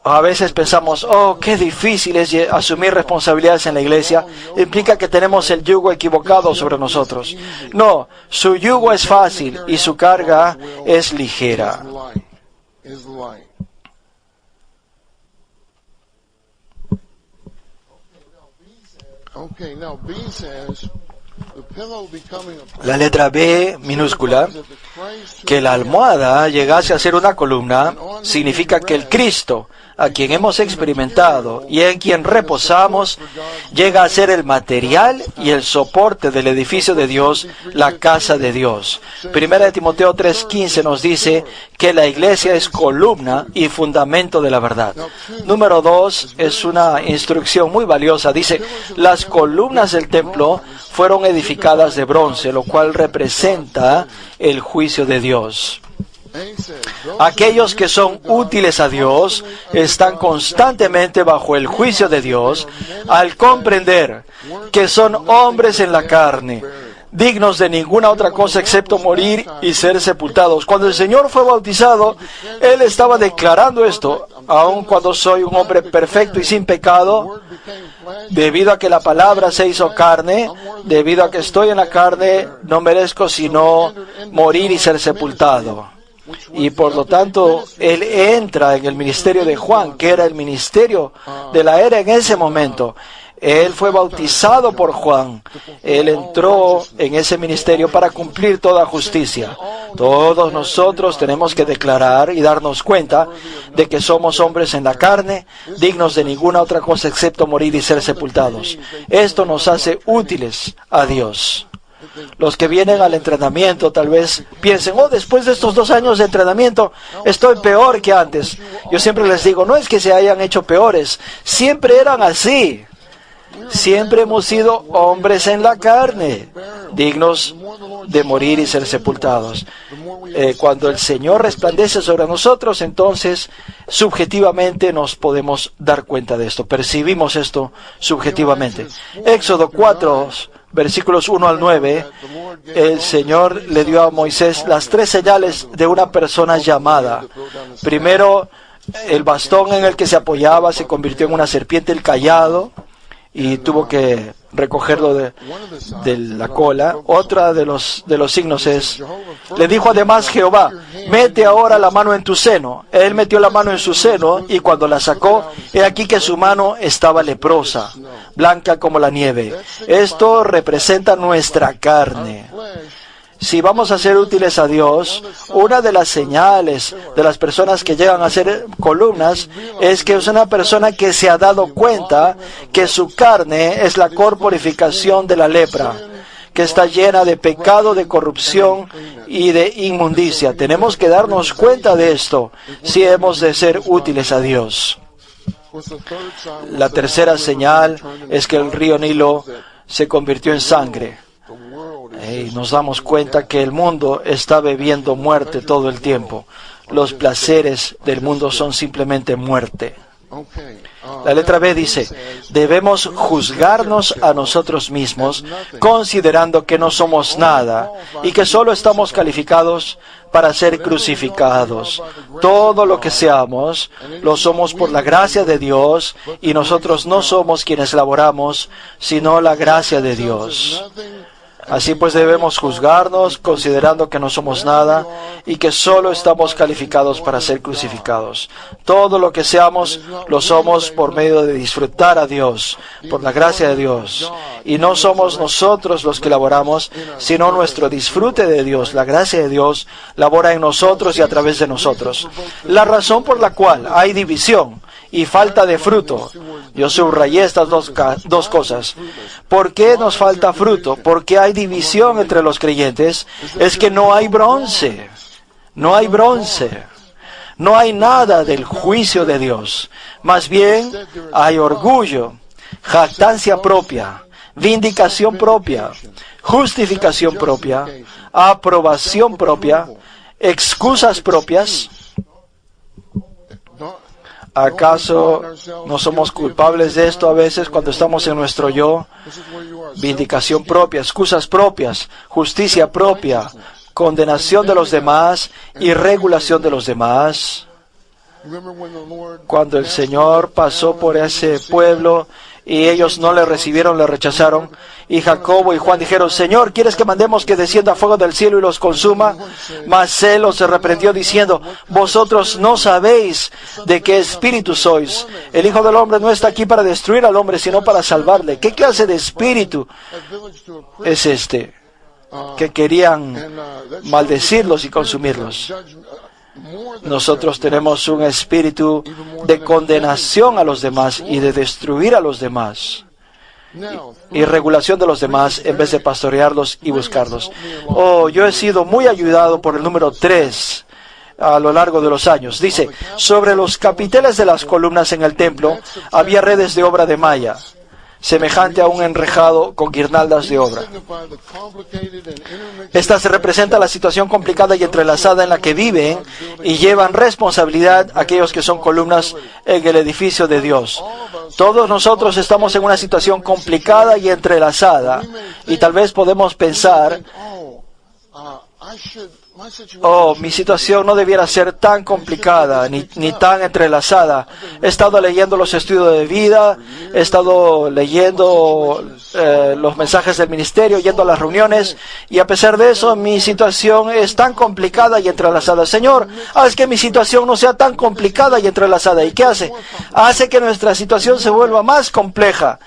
A: A veces pensamos, oh, qué difícil es asumir responsabilidades en la iglesia. Implica que tenemos el yugo equivocado sobre nosotros. No, su yugo es fácil y su carga es ligera. La letra B minúscula, que la almohada llegase a ser una columna, significa que el Cristo, a quien hemos experimentado y en quien reposamos, llega a ser el material y el soporte del edificio de Dios, la casa de Dios. Primera de Timoteo 3:15 nos dice que la iglesia es columna y fundamento de la verdad. Número 2 es una instrucción muy valiosa. Dice, las columnas del templo fueron edificadas de bronce, lo cual representa el juicio de Dios. Aquellos que son útiles a Dios están constantemente bajo el juicio de Dios al comprender que son hombres en la carne, dignos de ninguna otra cosa excepto morir y ser sepultados. Cuando el Señor fue bautizado, Él estaba declarando esto: aun cuando soy un hombre perfecto y sin pecado, debido a que la palabra se hizo carne, debido a que estoy en la carne, no merezco sino morir y ser sepultado. Y por lo tanto, Él entra en el ministerio de Juan, que era el ministerio de la era en ese momento. Él fue bautizado por Juan. Él entró en ese ministerio para cumplir toda justicia. Todos nosotros tenemos que declarar y darnos cuenta de que somos hombres en la carne, dignos de ninguna otra cosa excepto morir y ser sepultados. Esto nos hace útiles a Dios. Los que vienen al entrenamiento tal vez piensen, oh, después de estos 2 años de entrenamiento estoy peor que antes. Yo siempre les digo, no es que se hayan hecho peores, siempre eran así. Siempre hemos sido hombres en la carne, dignos de morir y ser sepultados. Cuando el Señor resplandece sobre nosotros, entonces subjetivamente nos podemos dar cuenta de esto, percibimos esto subjetivamente. Éxodo 4, versículos 1 al 9, el Señor le dio a Moisés las 3 señales de una persona llamada. Primero, el bastón en el que se apoyaba se convirtió en una serpiente, el cayado, y tuvo que recogerlo de la cola. Otra de los signos es, le dijo además Jehová, mete ahora la mano en tu seno. Él metió la mano en su seno, y cuando la sacó, he aquí que su mano estaba leprosa, blanca como la nieve. Esto representa nuestra carne. Si vamos a ser útiles a Dios, una de las señales de las personas que llegan a ser columnas es que es una persona que se ha dado cuenta que su carne es la corporificación de la lepra, que está llena de pecado, de corrupción y de inmundicia. Tenemos que darnos cuenta de esto si hemos de ser útiles a Dios. La tercera señal es que el río Nilo se convirtió en sangre. Y nos damos cuenta que el mundo está bebiendo muerte todo el tiempo. Los placeres del mundo son simplemente muerte. La letra B dice, debemos juzgarnos a nosotros mismos, considerando que no somos nada y que solo estamos calificados para ser crucificados. Todo lo que seamos, lo somos por la gracia de Dios, y nosotros no somos quienes laboramos, sino la gracia de Dios. Así pues debemos juzgarnos considerando que no somos nada y que solo estamos calificados para ser crucificados. Todo lo que seamos, lo somos por medio de disfrutar a Dios, por la gracia de Dios. Y no somos nosotros los que laboramos, sino nuestro disfrute de Dios. La gracia de Dios labora en nosotros y a través de nosotros. La razón por la cual hay división y falta de fruto. Yo subrayé estas dos cosas. ¿Por qué nos falta fruto? ¿Por qué hay división entre los creyentes? Es que no hay bronce. No hay bronce. No hay nada del juicio de Dios. Más bien hay orgullo, jactancia propia, vindicación propia, justificación propia, aprobación propia, excusas propias. ¿Acaso no somos culpables de esto a veces cuando estamos en nuestro yo? Vindicación propia, excusas propias, justicia propia, condenación de los demás y regulación de los demás. Cuando el Señor pasó por ese pueblo y ellos no le recibieron, le rechazaron, y Jacobo y Juan dijeron: Señor, ¿quieres que mandemos que descienda fuego del cielo y los consuma? Mas él los reprendió diciendo: vosotros no sabéis de qué espíritu sois. El Hijo del Hombre no está aquí para destruir al hombre, sino para salvarle. ¿Qué clase de espíritu es este? Que querían maldecirlos y consumirlos. Nosotros tenemos un espíritu de condenación a los demás y de destruir a los demás y regulación de los demás en vez de pastorearlos y buscarlos. Yo he sido muy ayudado por el número 3 a lo largo de los años. Dice: sobre los capiteles de las columnas en el templo había redes de obra de malla, semejante a un enrejado con guirnaldas de obra. Esta se representa la situación complicada y entrelazada en la que viven y llevan responsabilidad aquellos que son columnas en el edificio de Dios. Todos nosotros estamos en una situación complicada y entrelazada, y tal vez podemos pensar: mi situación no debiera ser tan complicada ni tan entrelazada. He estado leyendo los estudios de vida, he estado leyendo los mensajes del ministerio, yendo a las reuniones, y a pesar de eso mi situación es tan complicada y entrelazada. Señor, haz que mi situación no sea tan complicada y entrelazada. ¿Y qué hace? Hace que nuestra situación se vuelva más compleja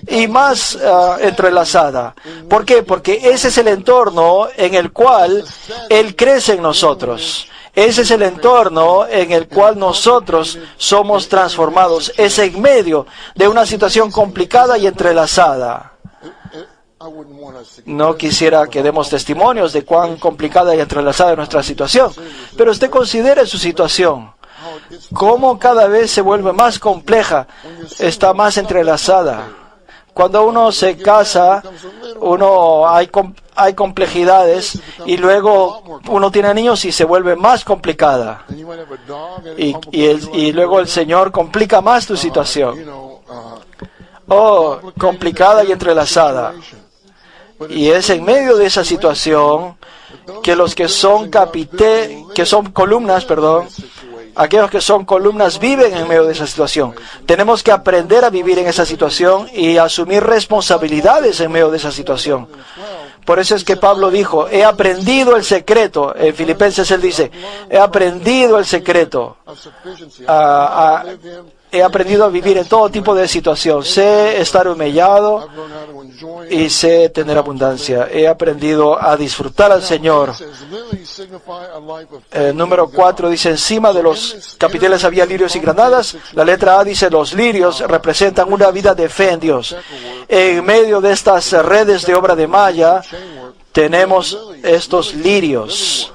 A: y más entrelazada. ¿Por qué? Porque ese es el entorno en el cual Él crece en nosotros. Ese es el entorno en el cual nosotros somos transformados. Es en medio de una situación complicada y entrelazada. No quisiera que demos testimonios de cuán complicada y entrelazada es nuestra situación, pero usted considere su situación. Cómo cada vez se vuelve más compleja, está más entrelazada. Cuando uno se casa, hay complejidades, y luego uno tiene niños y se vuelve más complicada. Y luego el Señor complica más tu situación. Complicada y entrelazada. Y es en medio de esa situación que los que son columnas, aquellos que son columnas viven en medio de esa situación. Tenemos que aprender a vivir en esa situación y asumir responsabilidades en medio de esa situación. Por eso es que Pablo dijo: he aprendido el secreto. En Filipenses él dice: he aprendido el secreto. He aprendido a vivir en todo tipo de situación. Sé estar humillado y sé tener abundancia. He aprendido a disfrutar al Señor. Número 4 dice: encima de los capiteles había lirios y granadas. La letra A dice: los lirios representan una vida de fe en Dios. En medio de estas redes de obra de malla tenemos estos lirios.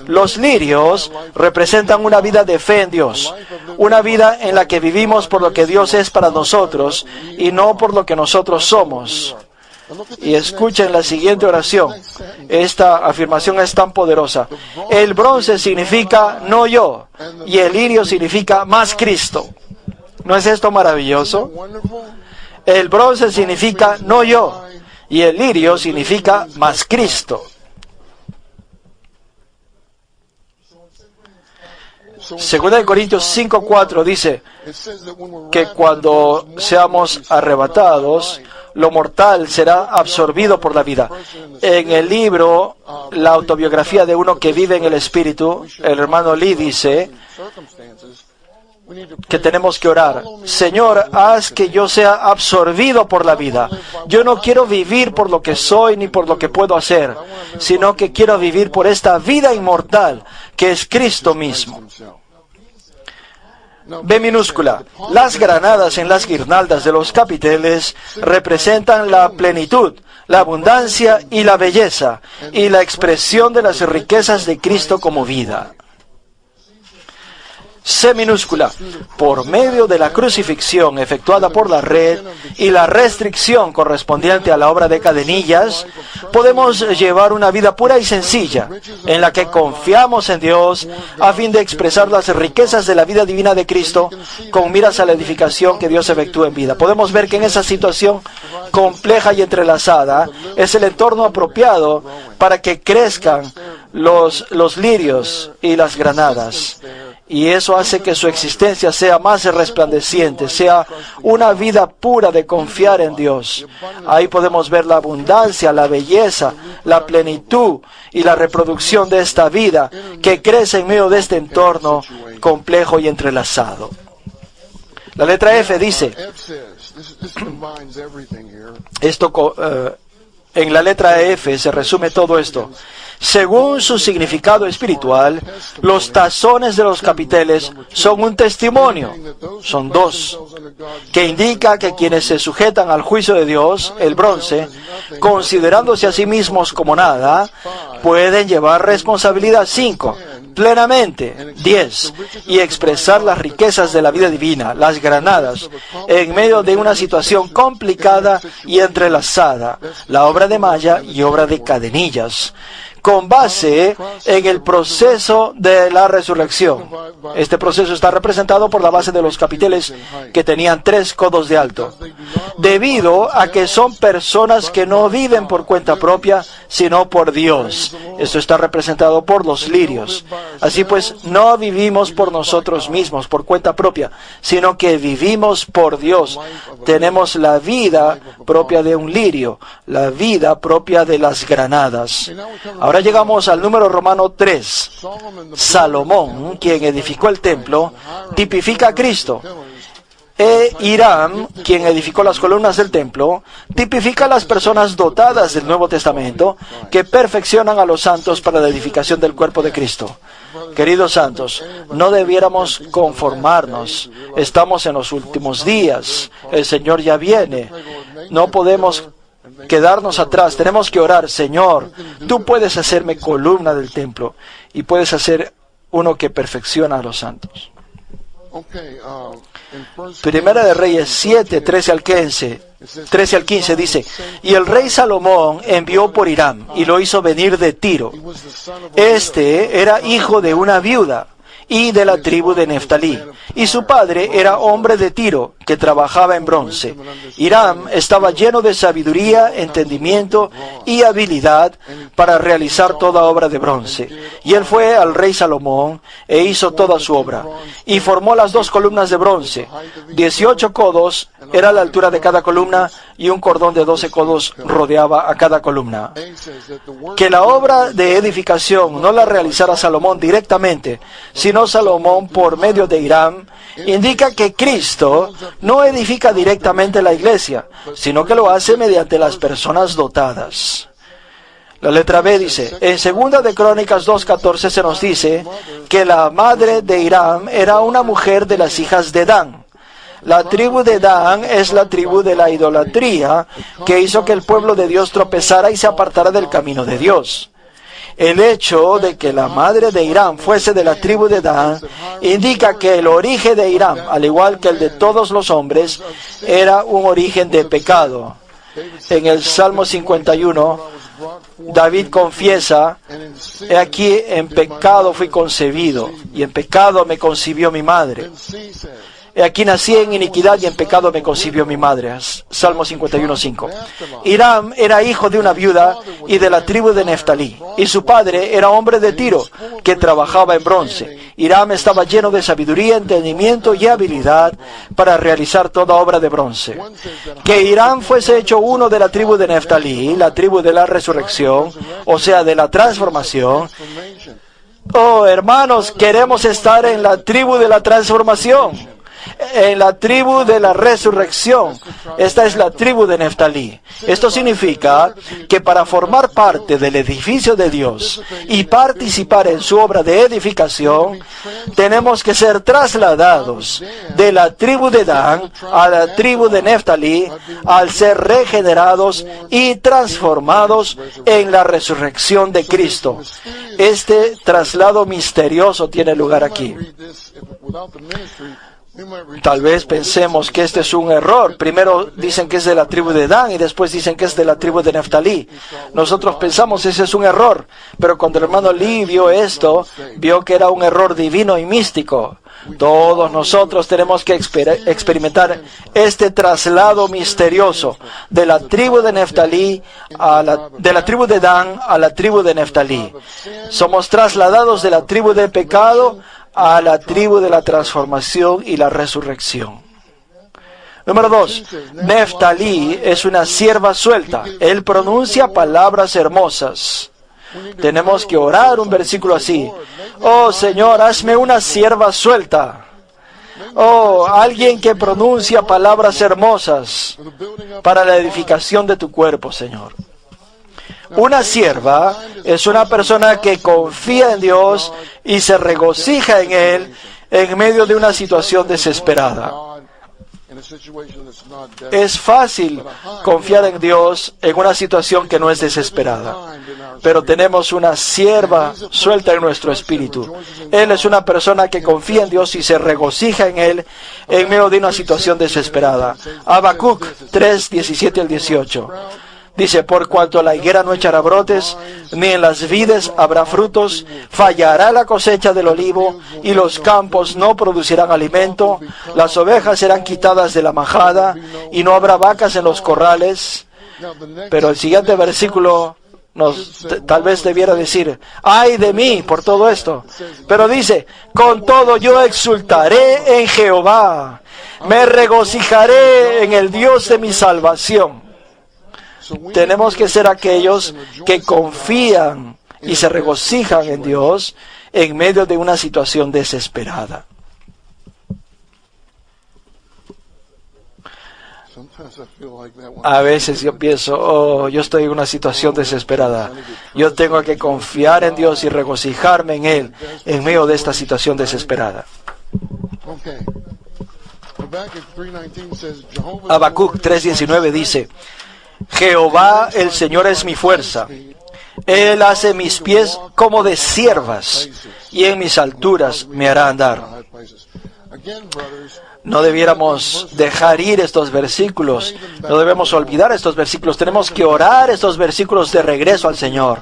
A: Los lirios representan una vida de fe en Dios, una vida en la que vivimos por lo que Dios es para nosotros y no por lo que nosotros somos. Y escuchen la siguiente oración. Esta afirmación es tan poderosa. El bronce significa no yo, y el lirio significa más Cristo. ¿No es esto maravilloso? El bronce significa no yo, y el lirio significa más Cristo. Segunda de Corintios 5:4 dice que cuando seamos arrebatados lo mortal será absorbido por la vida. En el libro La autobiografía de uno que vive en el Espíritu, el hermano Lee dice que tenemos que orar: Señor, haz que yo sea absorbido por la vida. Yo no quiero vivir por lo que soy ni por lo que puedo hacer, sino que quiero vivir por esta vida inmortal que es Cristo mismo. B minúscula. Las granadas en las guirnaldas de los capiteles representan la plenitud, la abundancia y la belleza, y la expresión de las riquezas de Cristo como vida. C minúscula. Por medio de la crucifixión efectuada por la red y la restricción correspondiente a la obra de cadenillas, podemos llevar una vida pura y sencilla, en la que confiamos en Dios a fin de expresar las riquezas de la vida divina de Cristo con miras a la edificación que Dios efectúa en vida. Podemos ver que en esa situación compleja y entrelazada es el entorno apropiado para que crezcan los lirios y las granadas. Y eso hace que su existencia sea más resplandeciente, sea una vida pura de confiar en Dios. Ahí podemos ver la abundancia, la belleza, la plenitud y la reproducción de esta vida que crece en medio de este entorno complejo y entrelazado. La letra F dice, en la letra F se resume todo esto. Según su significado espiritual, los tazones de los capiteles son un testimonio, son dos, que indica que quienes se sujetan al juicio de Dios, el bronce, considerándose a sí mismos como nada, pueden llevar responsabilidad 5, plenamente 10, y expresar las riquezas de la vida divina, las granadas, en medio de una situación complicada y entrelazada, la obra de malla y obra de cadenillas, con base en el proceso de la resurrección. Este proceso está representado por la base de los capiteles que tenían 3 codos de alto, debido a que son personas que no viven por cuenta propia, sino por Dios. Esto está representado por los lirios. Así pues, no vivimos por nosotros mismos, por cuenta propia, sino que vivimos por Dios. Tenemos la vida propia de un lirio, la vida propia de las granadas. Ahora llegamos al número romano 3. Salomón, quien edificó el templo, tipifica a Cristo. Hiram, quien edificó las columnas del templo, tipifica a las personas dotadas del Nuevo Testamento que perfeccionan a los santos para la edificación del cuerpo de Cristo. Queridos santos, no debiéramos conformarnos. Estamos en los últimos días. El Señor ya viene. No podemos quedarnos atrás. Tenemos que orar: Señor, tú puedes hacerme columna del templo y puedes hacer uno que perfecciona a los santos. Primera de Reyes 7, 13 al 15 dice: Y el rey Salomón envió por Hiram y lo hizo venir de Tiro. Este era hijo de una viuda y de la tribu de Neftalí, y su padre era hombre de Tiro, que trabajaba en bronce. Hiram estaba lleno de sabiduría, entendimiento y habilidad para realizar toda obra de bronce. Y él fue al rey Salomón e hizo toda su obra, y formó las 2 columnas de bronce. 18 codos era la altura de cada columna, y un cordón de 12 codos rodeaba a cada columna. Que la obra de edificación no la realizara Salomón directamente, sino Salomón por medio de Hiram, indica que Cristo no edifica directamente la iglesia, sino que lo hace mediante las personas dotadas. La letra B dice, en 2 de Crónicas 2:14 se nos dice que la madre de Hiram era una mujer de las hijas de Dan. La tribu de Dan es la tribu de la idolatría que hizo que el pueblo de Dios tropezara y se apartara del camino de Dios. El hecho de que la madre de Hiram fuese de la tribu de Dan indica que el origen de Hiram, al igual que el de todos los hombres, era un origen de pecado. En el Salmo 51, David confiesa: he aquí en pecado fui concebido, y en pecado me concibió mi madre. He aquí nací en iniquidad y en pecado me concibió mi madre. Salmo 51:5. Hiram era hijo de una viuda y de la tribu de Neftalí, y su padre era hombre de Tiro, que trabajaba en bronce. Hiram estaba lleno de sabiduría, entendimiento y habilidad para realizar toda obra de bronce. Que Hiram fuese hecho uno de la tribu de Neftalí, la tribu de la resurrección, o sea, de la transformación. Oh, hermanos, queremos estar en la tribu de la transformación, en la tribu de la resurrección. Esta es la tribu de Neftalí. Esto significa que para formar parte del edificio de Dios y participar en su obra de edificación, tenemos que ser trasladados de la tribu de Dan a la tribu de Neftalí, al ser regenerados y transformados en la resurrección de Cristo. Este traslado misterioso tiene lugar aquí. Tal vez pensemos que este es un error. Primero dicen que es de la tribu de Dan y después dicen que es de la tribu de Neftalí. Nosotros pensamos ese es un error, pero cuando el hermano Lee vio esto, vio que era un error divino y místico. Todos nosotros tenemos que experimentar este traslado misterioso de la tribu de Neftalí de la tribu de Dan a la tribu de Neftalí. Somos trasladados de la tribu del pecado a la tribu de la transformación y la resurrección. Número 2. Neftalí es una sierva suelta. Él pronuncia palabras hermosas. Tenemos que orar un versículo así. Oh Señor, hazme una sierva suelta. Oh, alguien que pronuncia palabras hermosas para la edificación de tu cuerpo, Señor. Una sierva es una persona que confía en Dios y se regocija en Él en medio de una situación desesperada. Es fácil confiar en Dios en una situación que no es desesperada, pero tenemos una sierva suelta en nuestro espíritu. Él es una persona que confía en Dios y se regocija en Él en medio de una situación desesperada. Habacuc 3:17-18. Dice, por cuanto la higuera no echará brotes, ni en las vides habrá frutos, fallará la cosecha del olivo, y los campos no producirán alimento, las ovejas serán quitadas de la majada, y no habrá vacas en los corrales. Pero el siguiente versículo tal vez debiera decir, ¡ay de mí por todo esto! Pero dice, con todo yo exultaré en Jehová, me regocijaré en el Dios de mi salvación. Tenemos que ser aquellos que confían y se regocijan en Dios en medio de una situación desesperada. A veces yo pienso, oh, yo estoy en una situación desesperada. Yo tengo que confiar en Dios y regocijarme en Él en medio de esta situación desesperada. Habacuc 3:19 dice, Jehová el Señor es mi fuerza. Él hace mis pies como de ciervas, y en mis alturas me hará andar. No debiéramos dejar ir estos versículos, no debemos olvidar estos versículos. Tenemos que orar estos versículos de regreso al Señor.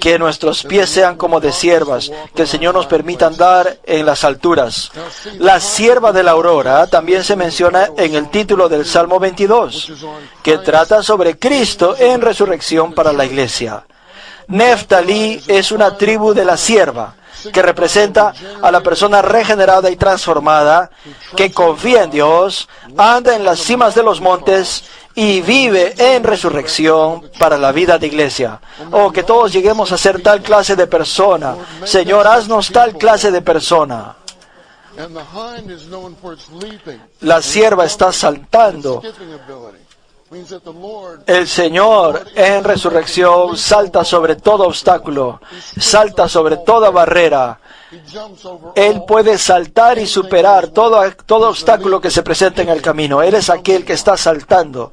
A: Que nuestros pies sean como de ciervas, que el Señor nos permita andar en las alturas. La sierva de la aurora también se menciona en el título del Salmo 22, que trata sobre Cristo en resurrección para la iglesia. Neftalí es una tribu de la sierva, que representa a la persona regenerada y transformada, que confía en Dios, anda en las cimas de los montes y vive en resurrección para la vida de iglesia. Oh, que todos lleguemos a ser tal clase de persona. Señor, haznos tal clase de persona. La sierva está saltando. El Señor en resurrección salta sobre todo obstáculo, salta sobre toda barrera. Él puede saltar y superar todo obstáculo que se presenta en el camino. Él es aquel que está saltando.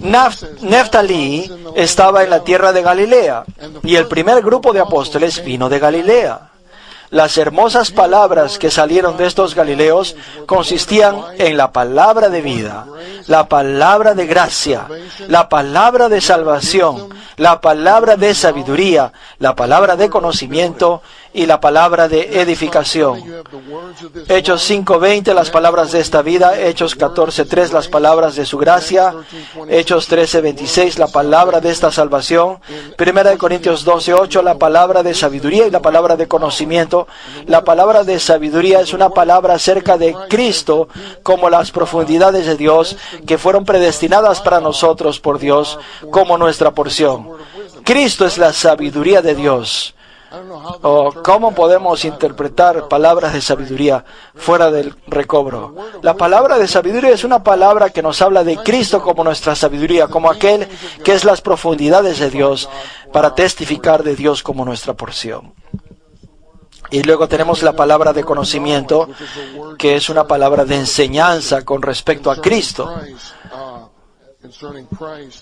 A: Neftalí estaba en la tierra de Galilea, y el primer grupo de apóstoles vino de Galilea. Las hermosas palabras que salieron de estos galileos consistían en la palabra de vida, la palabra de gracia, la palabra de salvación, la palabra de sabiduría, la palabra de conocimiento y la palabra de edificación. Hechos 5:20, las palabras de esta vida. Hechos 14:3, las palabras de su gracia. Hechos 13:26, la palabra de esta salvación. Primera de Corintios 12:8, la palabra de sabiduría y la palabra de conocimiento. La palabra de sabiduría es una palabra acerca de Cristo como las profundidades de Dios que fueron predestinadas para nosotros por Dios como nuestra porción. Cristo es la sabiduría de Dios. ¿Cómo podemos interpretar palabras de sabiduría fuera del recobro? La palabra de sabiduría es una palabra que nos habla de Cristo como nuestra sabiduría, como aquel que es las profundidades de Dios, para testificar de Dios como nuestra porción. Y luego tenemos la palabra de conocimiento, que es una palabra de enseñanza con respecto a Cristo,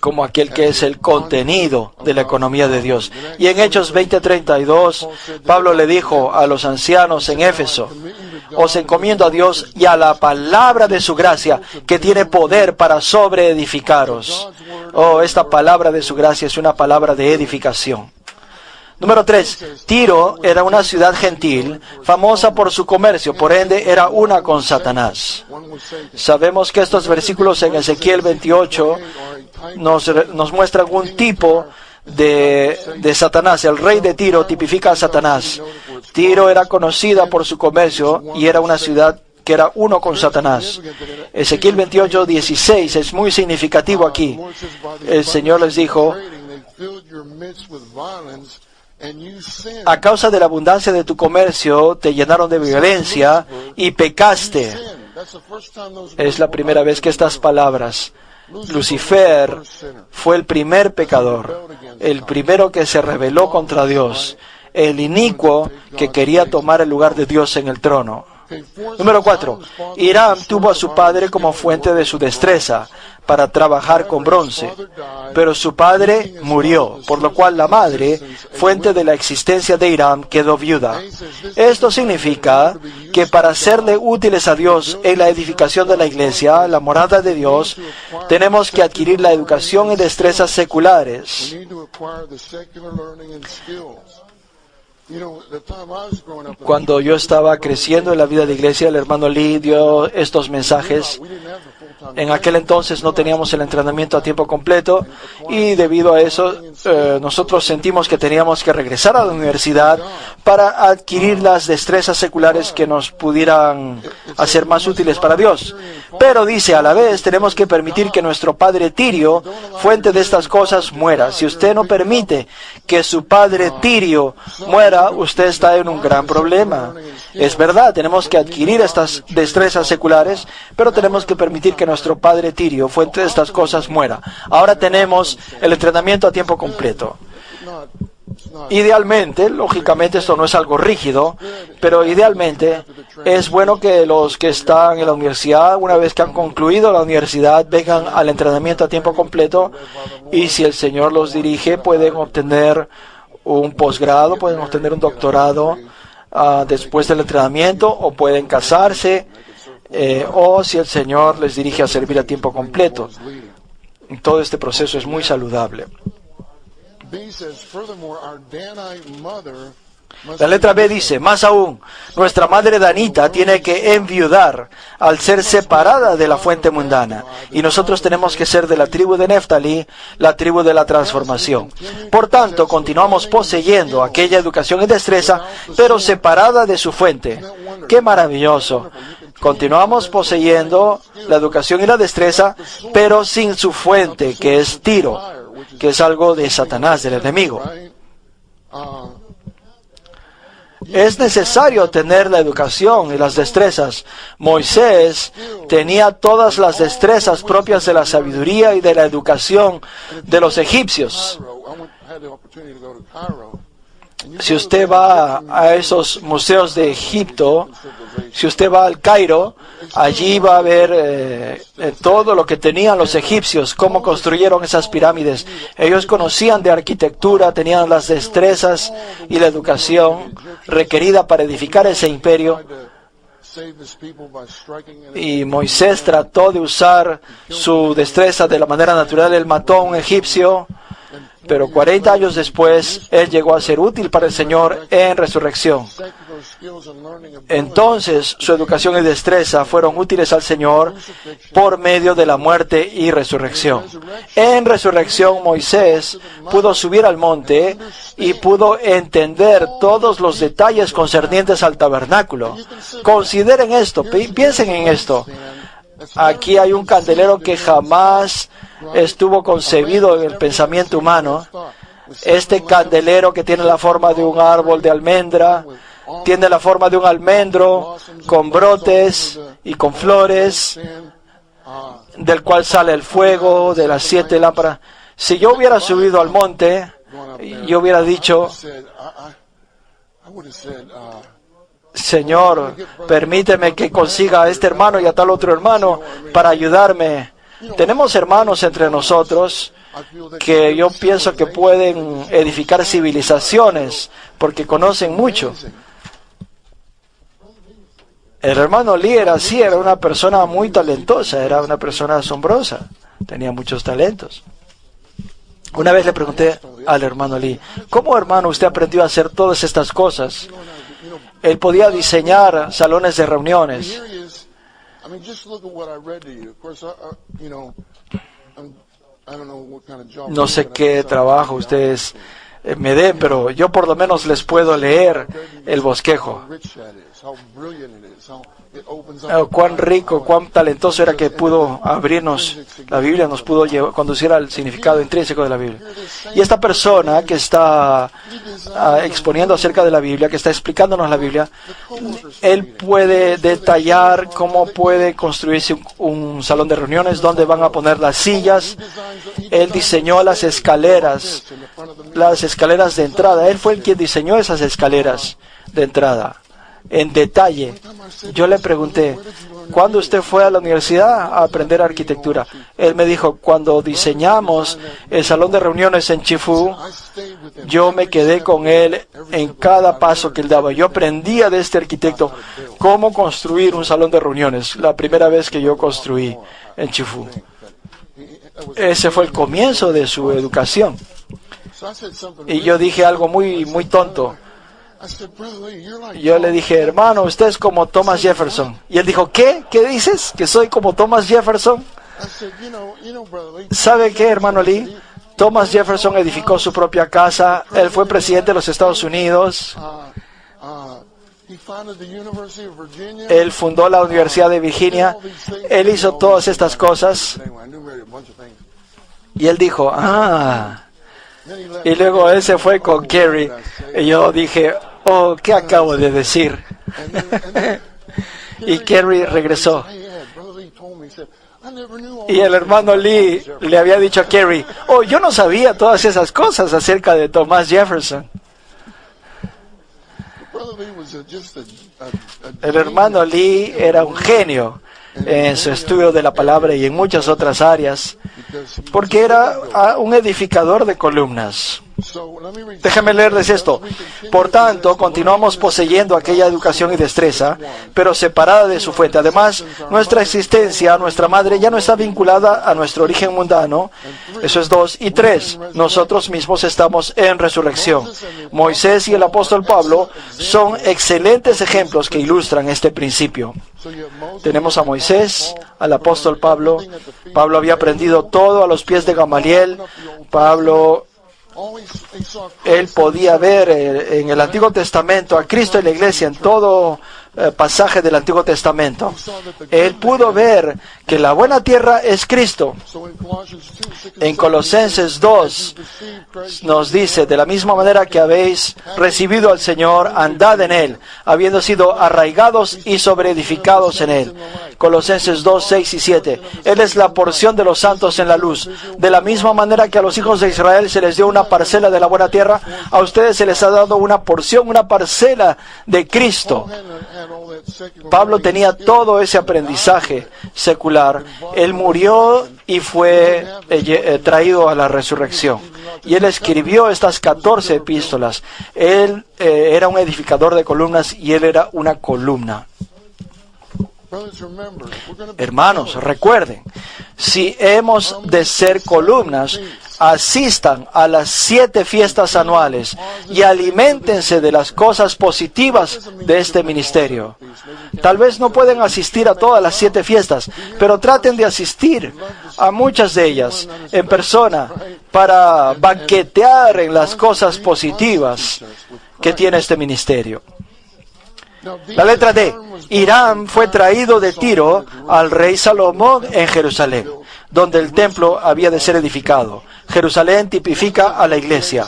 A: como aquel que es el contenido de la economía de Dios. Y en Hechos 20:32, Pablo le dijo a los ancianos en Éfeso: os encomiendo a Dios y a la palabra de su gracia, que tiene poder para sobreedificaros. Esta palabra de su gracia es una palabra de edificación. Número 3. Tiro era una ciudad gentil, famosa por su comercio, por ende era una con Satanás. Sabemos que estos versículos en Ezequiel 28 nos muestran un tipo de Satanás. El rey de Tiro tipifica a Satanás. Tiro era conocida por su comercio y era una ciudad que era uno con Satanás. Ezequiel 28:16 es muy significativo aquí. El Señor les dijo: a causa de la abundancia de tu comercio, te llenaron de violencia y pecaste. Es la primera vez que estas palabras. Lucifer fue el primer pecador, el primero que se rebeló contra Dios, el inicuo que quería tomar el lugar de Dios en el trono. Número 4. Hiram tuvo a su padre como fuente de su destreza para trabajar con bronce, pero su padre murió, por lo cual la madre, fuente de la existencia de Hiram, quedó viuda. Esto significa que para serle útiles a Dios en la edificación de la iglesia, la morada de Dios, tenemos que adquirir la educación y destrezas seculares. Cuando yo estaba creciendo en la vida de iglesia, el hermano Lee dio estos mensajes. En aquel entonces no teníamos el entrenamiento a tiempo completo y debido a eso nosotros sentimos que teníamos que regresar a la universidad para adquirir las destrezas seculares que nos pudieran hacer más útiles para Dios. Pero dice, a la vez tenemos que permitir que nuestro padre Tirio, fuente de estas cosas, muera. Si usted no permite que su padre Tirio muera, usted está en un gran problema. Es verdad, tenemos que adquirir estas destrezas seculares, pero tenemos que permitir que nuestro padre Tirio, fuente de estas cosas, muera. Ahora tenemos el entrenamiento a tiempo completo. Idealmente, lógicamente esto no es algo rígido, pero idealmente es bueno que los que están en la universidad, una vez que han concluido la universidad, vengan al entrenamiento a tiempo completo y si el Señor los dirige, pueden obtener un posgrado, pueden obtener un doctorado después del entrenamiento, o pueden casarse, o si el Señor les dirige a servir a tiempo completo. Todo este proceso es muy saludable. La letra B dice, más aún, nuestra madre danita tiene que enviudar al ser separada de la fuente mundana, y nosotros tenemos que ser de la tribu de Neftalí, la tribu de la transformación. Por tanto, continuamos poseyendo aquella educación y destreza, pero separada de su fuente. ¡Qué maravilloso! Continuamos poseyendo la educación y la destreza, pero sin su fuente, que es Tiro, que es algo de Satanás, del enemigo. Es necesario tener la educación y las destrezas. Moisés tenía todas las destrezas propias de la sabiduría y de la educación de los egipcios. Si usted va a esos museos de Egipto, si usted va al Cairo, allí va a ver todo lo que tenían los egipcios, cómo construyeron esas pirámides. Ellos conocían de arquitectura, tenían las destrezas y la educación requerida para edificar ese imperio. Y Moisés trató de usar su destreza de la manera natural. Él mató a un egipcio pero 40 años después, él llegó a ser útil para el Señor en resurrección. Entonces, su educación y destreza fueron útiles al Señor por medio de la muerte y resurrección. En resurrección, Moisés pudo subir al monte y pudo entender todos los detalles concernientes al tabernáculo. Consideren esto, piensen en esto. Aquí hay un candelero que jamás estuvo concebido en el pensamiento humano. Este candelero que tiene la forma de un árbol de almendra, tiene la forma de un almendro con brotes y con flores, del cual sale el fuego de las 7 lámparas. Si yo hubiera subido al monte, yo hubiera dicho: Señor, permíteme que consiga a este hermano y a tal otro hermano para ayudarme. Tenemos hermanos entre nosotros que yo pienso que pueden edificar civilizaciones porque conocen mucho. El hermano Lee era así, era una persona muy talentosa, era una persona asombrosa, tenía muchos talentos. Una vez le pregunté al hermano Lee: ¿cómo, hermano, usted aprendió a hacer todas estas cosas? Él podía diseñar salones de reuniones. No sé qué trabajo ustedes me den, pero yo por lo menos les puedo leer el bosquejo. Cuán rico, cuán talentoso era que pudo abrirnos la Biblia, nos pudo conducir al significado intrínseco de la Biblia. Y esta persona que está exponiendo acerca de la Biblia, que está explicándonos la Biblia, él puede detallar cómo puede construirse un salón de reuniones, dónde van a poner las sillas. Él diseñó las escaleras de entrada. Él fue el quien diseñó esas escaleras de entrada en detalle. Yo le pregunté: ¿cuándo usted fue a la universidad a aprender arquitectura? Él me dijo: cuando diseñamos el salón de reuniones en Chifu, yo me quedé con él en cada paso que él daba. Yo aprendía de este arquitecto cómo construir un salón de reuniones. La primera vez que yo construí en Chifu. Ese fue el comienzo de su educación. Y yo dije algo muy tonto. Yo le dije: hermano, usted es como Thomas Jefferson. Y él dijo: ¿qué? ¿Qué dices? ¿Que soy como Thomas Jefferson? ¿Sabe qué, hermano Lee? Thomas Jefferson edificó su propia casa. Él fue presidente de los Estados Unidos. Él fundó la Universidad de Virginia. Él hizo todas estas cosas. Y él dijo: y luego él se fue con Kerry. Y yo dije: oh, ¿qué acabo de decir? Y Kerry regresó. Y el hermano Lee le había dicho a Kerry: oh, yo no sabía todas esas cosas acerca de Thomas Jefferson. El hermano Lee era un genio en su estudio de la palabra y en muchas otras áreas, porque era un edificador de columnas. Déjame leerles esto. Por tanto, continuamos poseyendo aquella educación y destreza, pero separada de su fuente. Además, nuestra existencia, nuestra madre, ya no está vinculada a nuestro origen mundano. Eso es 2. Y 3, nosotros mismos estamos en resurrección. Moisés y el apóstol Pablo son excelentes ejemplos que ilustran este principio. Tenemos a Moisés, al apóstol Pablo. Pablo había aprendido todo a los pies de Gamaliel. Él podía ver en el Antiguo Testamento a Cristo y la iglesia en todo pasaje del Antiguo Testamento. Él pudo ver que la buena tierra es Cristo. En Colosenses 2 nos dice: de la misma manera que habéis recibido al Señor, andad en Él, habiendo sido arraigados y sobreedificados en Él. Colosenses 2, 6 y 7. Él es la porción de los santos en la luz. De la misma manera que a los hijos de Israel se les dio una parcela de la buena tierra, a ustedes se les ha dado una porción, una parcela de Cristo. Pablo tenía todo ese aprendizaje secular. Él murió y fue traído a la resurrección. Y él escribió estas 14 epístolas. Él era un edificador de columnas y él era una columna.
B: Brothers, remember, we're going to be
A: Hermanos, recuerden, si hemos de ser columnas, asistan a las 7 fiestas anuales y aliméntense de las cosas positivas de este ministerio. Tal vez no pueden asistir a todas las 7 fiestas, pero traten de asistir a muchas de ellas en persona para banquetear en las cosas positivas que tiene este ministerio. La letra D. Hiram fue traído de Tiro al rey Salomón en Jerusalén, donde el templo había de ser edificado. Jerusalén tipifica a la iglesia.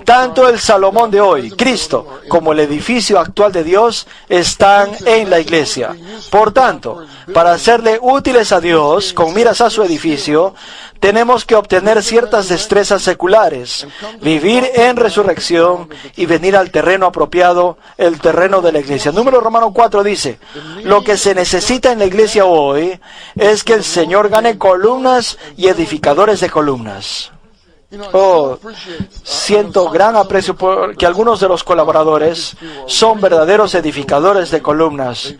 A: Tanto el Salomón de hoy, Cristo, como el edificio actual de Dios están en la iglesia. Por tanto, para serle útiles a Dios, con miras a su edificio, tenemos que obtener ciertas destrezas seculares, vivir en resurrección y venir al terreno apropiado, el terreno de la iglesia. Número Romano 4 dice, lo que se necesita en la iglesia hoy es que el Señor gane columnas y edificadores de columnas. Oh, siento gran aprecio por que algunos de los colaboradores son verdaderos edificadores de columnas.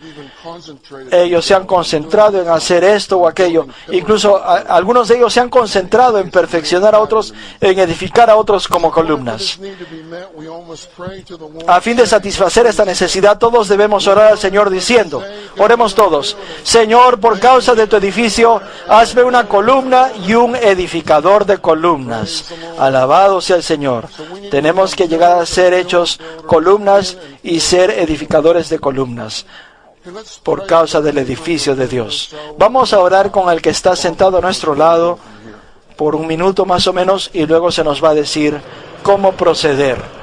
A: Ellos se han concentrado en hacer esto o aquello. Incluso algunos de ellos se han concentrado en perfeccionar a otros, en edificar a otros como columnas. A fin de satisfacer esta necesidad, todos debemos orar al Señor diciendo, oremos todos, Señor, por causa de tu edificio, hazme una columna y un edificador de columnas. Alabado sea el Señor. Tenemos que llegar a ser hechos columnas y ser edificadores de columnas por causa del edificio de Dios. Vamos a orar con el que está sentado a nuestro lado por un minuto más o menos y luego se nos va a decir cómo proceder.